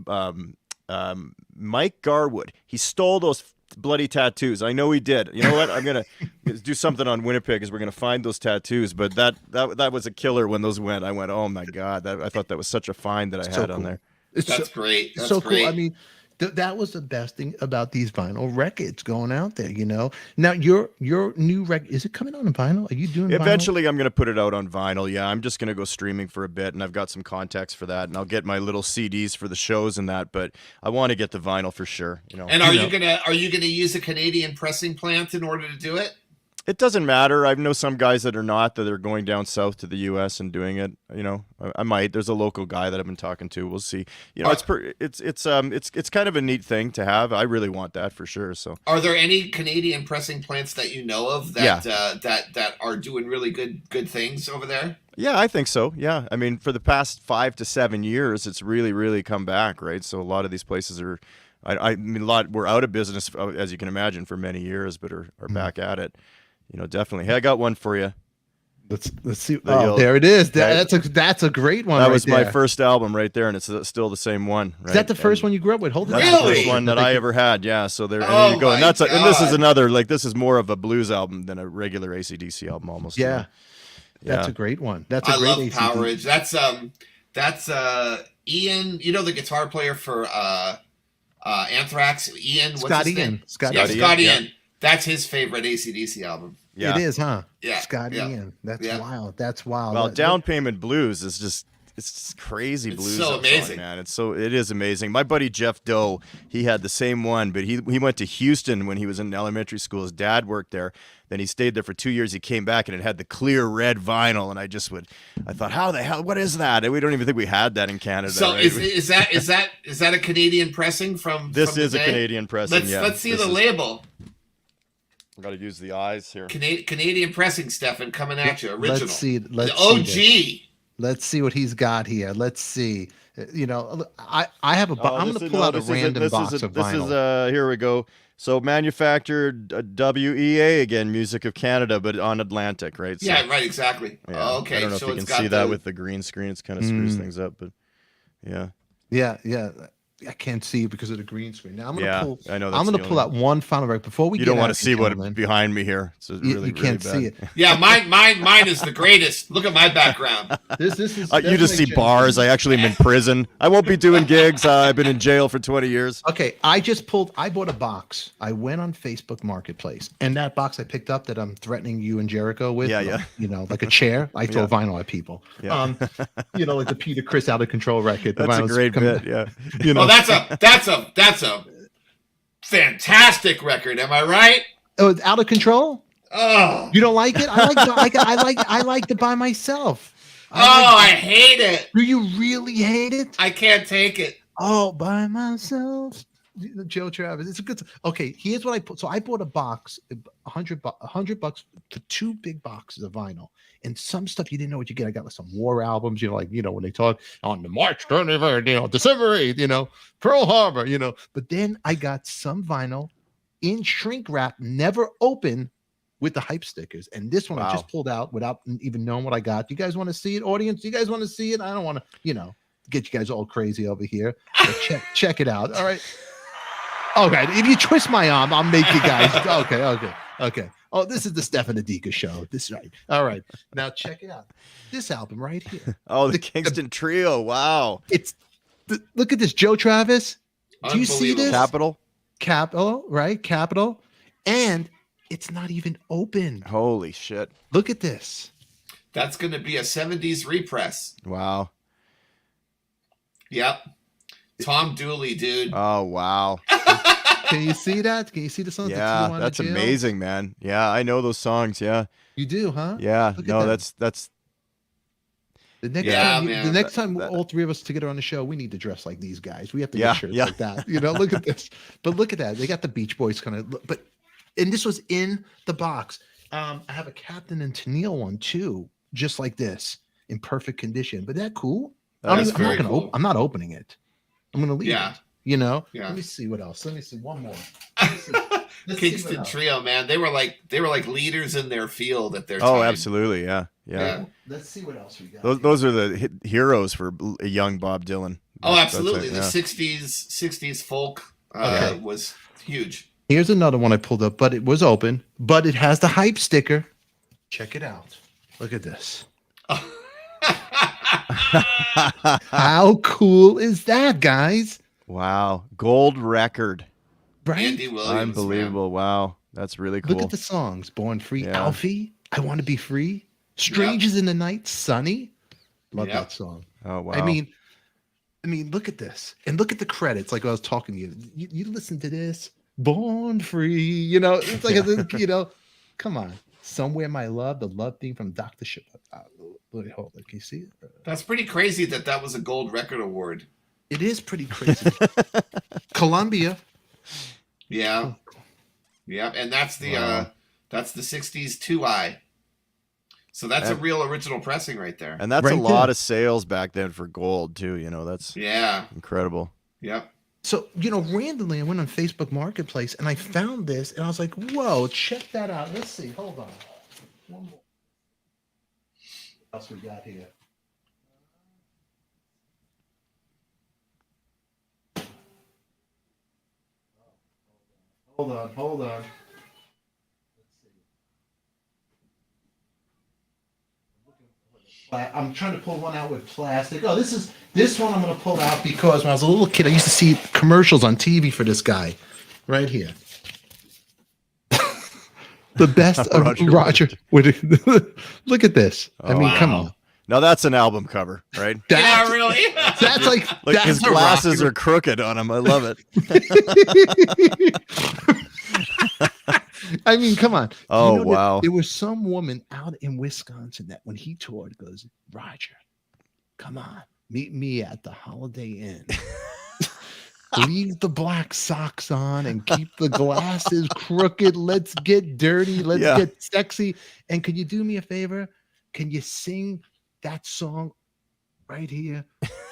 Mike Garwood. He stole those bloody tattoos. I know he did. You know what? I'm gonna do something on Winnipeg because we're gonna find those tattoos. But that was a killer when those went. I went, oh my God! I thought that was such a find that I had on there. That's great. That's so great. Cool. I mean, that was the best thing about these vinyl records going out there. Now your new record, is it coming out on vinyl? Are you doing? Eventually, I'm going to put it out on vinyl. Yeah, I'm just going to go streaming for a bit, and I've got some contacts for that, and I'll get my little CDs for the shows and that. But I want to get the vinyl for sure. And are you gonna use a Canadian pressing plant in order to do it? It doesn't matter. I know some guys that are going down south to the U.S. and doing it. I might. There's a local guy that I've been talking to. We'll see. It's kind of a neat thing to have. I really want that for sure. So, are there any Canadian pressing plants that you know of that are doing really good things over there? Yeah, I think so. Yeah, I mean, for the past 5 to 7 years, it's really, really come back, right? So a lot of these places are. I mean, a lot were out of business, as you can imagine, for many years, but are back at it. Definitely. Hey, I got one for you. Let's see. Oh, there it is. That's a great one. That was my first album right there, and it's still the same one. Right? Is that the first one you grew up with? Hold on. That's the first one that I ever had. Yeah. So there you go. And this is another, this is more of a blues album than a regular AC/DC album almost. Yeah. That's a great one. I love Powerage. That's Ian. The guitar player for Anthrax. Ian. What's his name? Scott Ian. That's his favorite AC/DC album. Yeah. It is, huh? Yeah. Scott Ian. That's wild. That's wild. Well, Down Payment Blues is just it's crazy blues. It's so amazing, man. It is amazing. My buddy Jeff Doe, he had the same one, but he went to Houston when he was in elementary school. His dad worked there. Then he stayed there for 2 years. He came back and it had the clear red vinyl, and I thought, how the hell? What is that? And we don't even think we had that in Canada. So right? is that a Canadian pressing from? This from is a Canadian pressing. Let's see the label. I've got to use the eyes here. Canadian pressing, Stefan, coming at you. Original. Let's see. The OG. Let's see what he's got here. Let's see. I have a. I'm going to pull out a random box of vinyl. Here we go. So manufactured WEA again, Music of Canada, but on Atlantic, right? So, yeah, right, exactly. Yeah. Oh, okay. I don't know if you can see that with the green screen. It's kind of screws things up, but yeah. Yeah. I can't see because of the green screen. Now I'm gonna pull. I know. I'm gonna pull out one final record before we. You don't want to see what behind me here. It's really, you can't really see it. Yeah, mine is the greatest. Look at my background. This is. You just see bars. I actually am in prison. I won't be doing gigs. I've been in jail for 20 years. Okay, I bought a box. I went on Facebook Marketplace, and that box I picked up that I'm threatening you and Jericho with. Yeah. Like a chair. I throw vinyl at people. Yeah. Like the Peter Criss Out of Control record. That's a great bit. Yeah. That's a fantastic record. Am I right? Oh, it's Out of Control. Oh, you don't like it? I like it by myself. I hate it. Do you really hate it? I can't take it. Oh, by myself. Joe Travers. It's a good. Okay, here's what I put. So I bought a box, $100 for 2 big boxes of vinyl, and some stuff you didn't know what you get. I got some war albums, when they talk on the March 23rd, December 8th, Pearl Harbor, But then I got some vinyl in shrink wrap, never open, with the hype stickers, and this one I just pulled out without even knowing what I got. You guys want to see it, audience? You guys want to see it? I don't want to, get you guys all crazy over here. So check it out. All right. Okay, if you twist my arm, I'll make you guys. Okay. Oh, this is the Stefan ADIKA show. This is right. All right. Now check it out. This album right here. Oh, the Kingston Trio. Wow. Look at this, Joe Travis. Do you see this? Capital, right? Capital. And it's not even open. Holy shit. Look at this. That's going to be a 70s repress. Wow. Yep. Tom Dooley, dude. Oh, wow. Can you see that? Can you see the songs? Yeah, that's amazing, man. Yeah, I know those songs. Yeah. You do, huh? Yeah. No, that's the next time all three of us together on the show, we need to dress like these guys. We have to get shirts like that. You know, look at this. But look at that. They got the Beach Boys kind of and this was in the box. I have a Captain and Tennille one too, just like this, in perfect condition. But that cool? I'm not opening it. I'm gonna leave it. You know? Yeah. Let me see what else. Let me see one more. Kingston Trio, man. They were like leaders in their field at their time. Oh, absolutely. Yeah. Let's see what else we got. Those are the heroes for a young Bob Dylan. Oh, absolutely. The 60s folk was huge. Here's another one I pulled up, but it was open, but it has the hype sticker. Check it out. Look at this. How cool is that, guys? Wow. Gold record. Right? Andy Williams, unbelievable. Man. Wow. That's really cool. Look at the songs. Born Free, Alfie, I Want to Be Free, Strangers in the Night, Sunny. Love that song. Oh, wow. I mean, look at this. And look at the credits. Like I was talking to you. You listen to this. Born Free. You know, it's like, come on. Somewhere My Love, the love theme from Dr. Hold on. Can you see it? That's pretty crazy that was a gold record award. It is pretty crazy. Columbia. Yeah. Yeah. And that's the 60s 2i. So that's a real original pressing right there. And that's a lot of sales back then for gold too. You know, that's incredible. Yep. So, randomly I went on Facebook Marketplace and I found this and I was like, whoa, check that out. Let's see. Hold on. One more. What else we got here? Hold on. I'm trying to pull one out with plastic. Oh, this one I'm going to pull out because when I was a little kid, I used to see commercials on TV for this guy right here. The best of Roger. Look at this. I mean, come on. Now that's an album cover, right? Yeah, really? That's like his glasses are crooked on him. I love it. I mean, come on. Oh, wow. There was some woman out in Wisconsin that when he toured goes, Roger, come on, meet me at the Holiday Inn. Leave the black socks on and keep the glasses crooked. Let's get dirty. Let's get sexy. And can you do me a favor? Can you sing that song right here?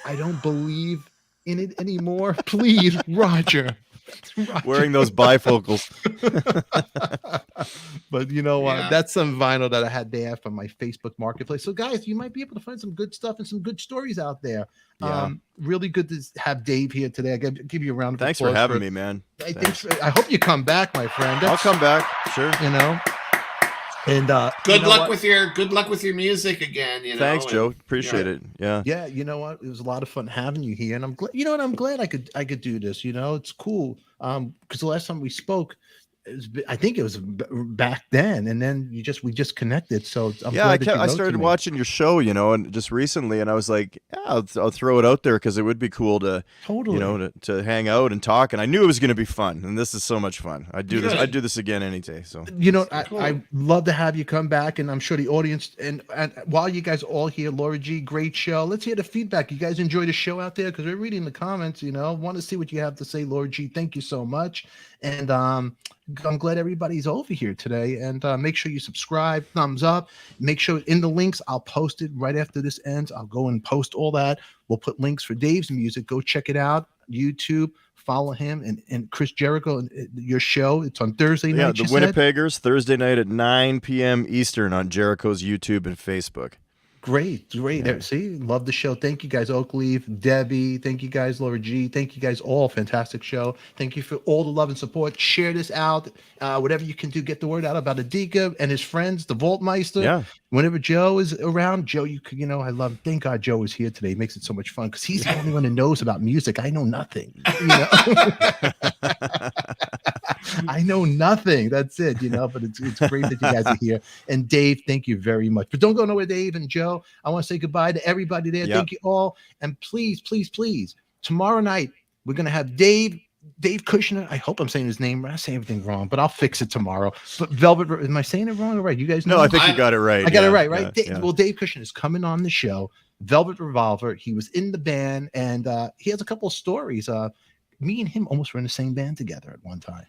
I don't believe in it anymore. Please, Roger. Wearing those bifocals. But you know what? That's some vinyl that I had there from my Facebook Marketplace. So guys, you might be able to find some good stuff and some good stories out there. Really good to have Dave here today. I give you a round of applause. Thanks for having me, man. I hope you come back, my friend. I'll come back. Sure. And good luck with your music again. Thanks, Joe. Appreciate it. Yeah. Yeah. You know what? It was a lot of fun having you here, and I'm glad. You know what? I'm glad I could do this. It's cool. Because the last time we spoke, I think it was back then, and then we just connected. So I started watching your show, and just recently, and I was like, I'll throw it out there because it would be cool to to hang out and talk. And I knew it was going to be fun, and this is so much fun. I'd do this again any day. So I love to have you come back, and I'm sure the audience and while you guys are all here, Laura G, great show. Let's hear the feedback. You guys enjoy the show out there because we're reading the comments. Want to see what you have to say, Laura G. Thank you so much, and I'm glad everybody's over here today, and make sure you subscribe, thumbs up, make sure in the links, I'll post it right after this ends. I'll go and post all that. We'll put links for Dave's music. Go check it out. YouTube, follow him and Chris Jericho and your show. It's on Thursday night. Yeah, the Winnipeggers, Thursday night at 9 p.m. Eastern on Jericho's YouTube and Facebook. Great. Yeah. See, love the show. Thank you guys, Oakleaf, Debbie. Thank you guys, Laura G. Thank you guys all. Fantastic show. Thank you for all the love and support. Share this out. Whatever you can do, get the word out about ADIKA and his friends, the Vaultmeister. Yeah. Whenever Joe is around, Joe, you could, I love him. Thank God Joe is here today. It makes it so much fun because he's the only one who knows about music. I know nothing. I know nothing. That's it, but it's great that you guys are here. And Dave, thank you very much. But don't go nowhere, Dave and Joe. I want to say goodbye to everybody there. Yep. Thank you all. And please, tomorrow night, we're going to have Dave Kushner. I hope I'm saying his name. I say everything wrong, but I'll fix it tomorrow. But Velvet, am I saying it wrong or right? You guys know? No, I think you got it right. I got it right? Yeah. Well, Dave Kushner is coming on the show. Velvet Revolver. He was in the band, and he has a couple of stories. Me and him almost were in the same band together at one time.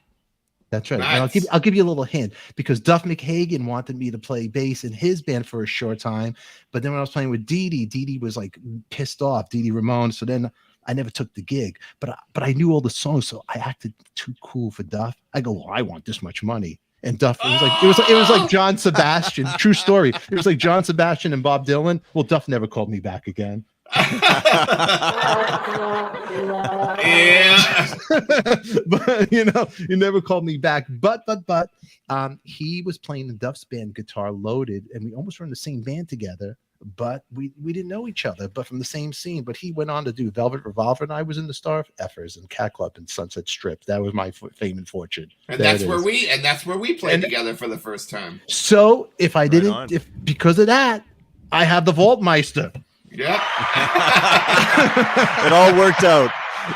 That's right. Nice. And I'll give you a little hint because Duff McKagan wanted me to play bass in his band for a short time. But then when I was playing with Dee Dee was like pissed off, Dee Dee Ramone. So then I never took the gig. But I knew all the songs, so I acted too cool for Duff. I go, well, I want this much money. And Duff, it was like John Sebastian. True story. It was like John Sebastian and Bob Dylan. Well, Duff never called me back again. Yeah. But he never called me back. But he was playing the Duff's band Guitar Loaded, and we almost were in the same band together, but we didn't know each other, but from the same scene. But he went on to do Velvet Revolver, and I was in the Star Effers and Cat Club and Sunset Strip. That was my fame and fortune. And that's where we played together for the first time. So because of that, I have the Vaultmeister. Yep. It all worked out.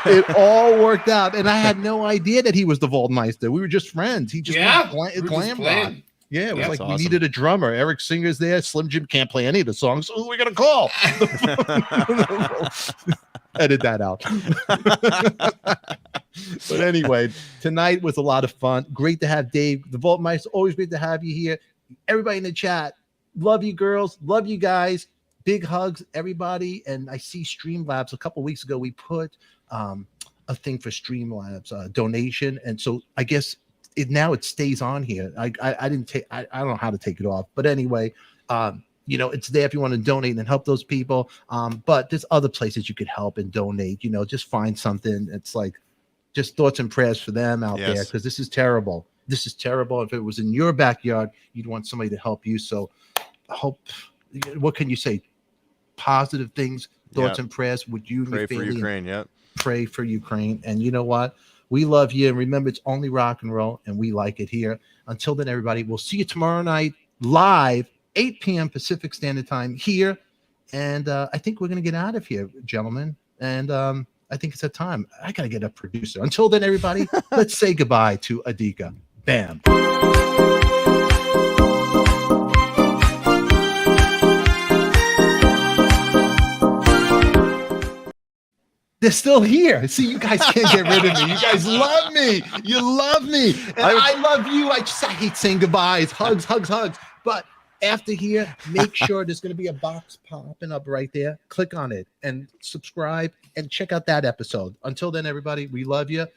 It all worked out, and I had no idea that he was the Vaultmeister. We were just friends. He just glam rock. Yeah, it was like awesome. We needed a drummer. Eric Singer's there. Slim Jim can't play any of the songs. So who are we gonna call? Edit that out. But anyway, tonight was a lot of fun. Great to have Dave, the Vaultmeister. Always great to have you here. Everybody in the chat, love you girls, love you guys. Big hugs, everybody. And I see Streamlabs. A couple weeks ago, we put a thing for Streamlabs donation, and so I guess it stays on here. I didn't take. I don't know how to take it off, but anyway, it's there if you want to donate and help those people. But there's other places you could help and donate. Just find something. It's like just thoughts and prayers for them out there, because this is terrible. This is terrible. If it was in your backyard, you'd want somebody to help you. So I hope. What can you say? Positive things, thoughts and prayers. Would you pray for Ukraine? Yeah, pray for Ukraine. And you know what? We love you. And remember, it's only rock and roll, and we like it here. Until then, everybody, we'll see you tomorrow night live, 8 p.m. Pacific Standard Time here. And I think we're going to get out of here, gentlemen. And I think it's that time. I got to get a producer. Until then, everybody, let's say goodbye to ADIKA. Bam. They're still here. See, you guys can't get rid of me. You guys love me. You love me. And I love you. I hate saying goodbyes. Hugs. But after here, make sure there's going to be a box popping up right there. Click on it and subscribe and check out that episode. Until then, everybody, we love you.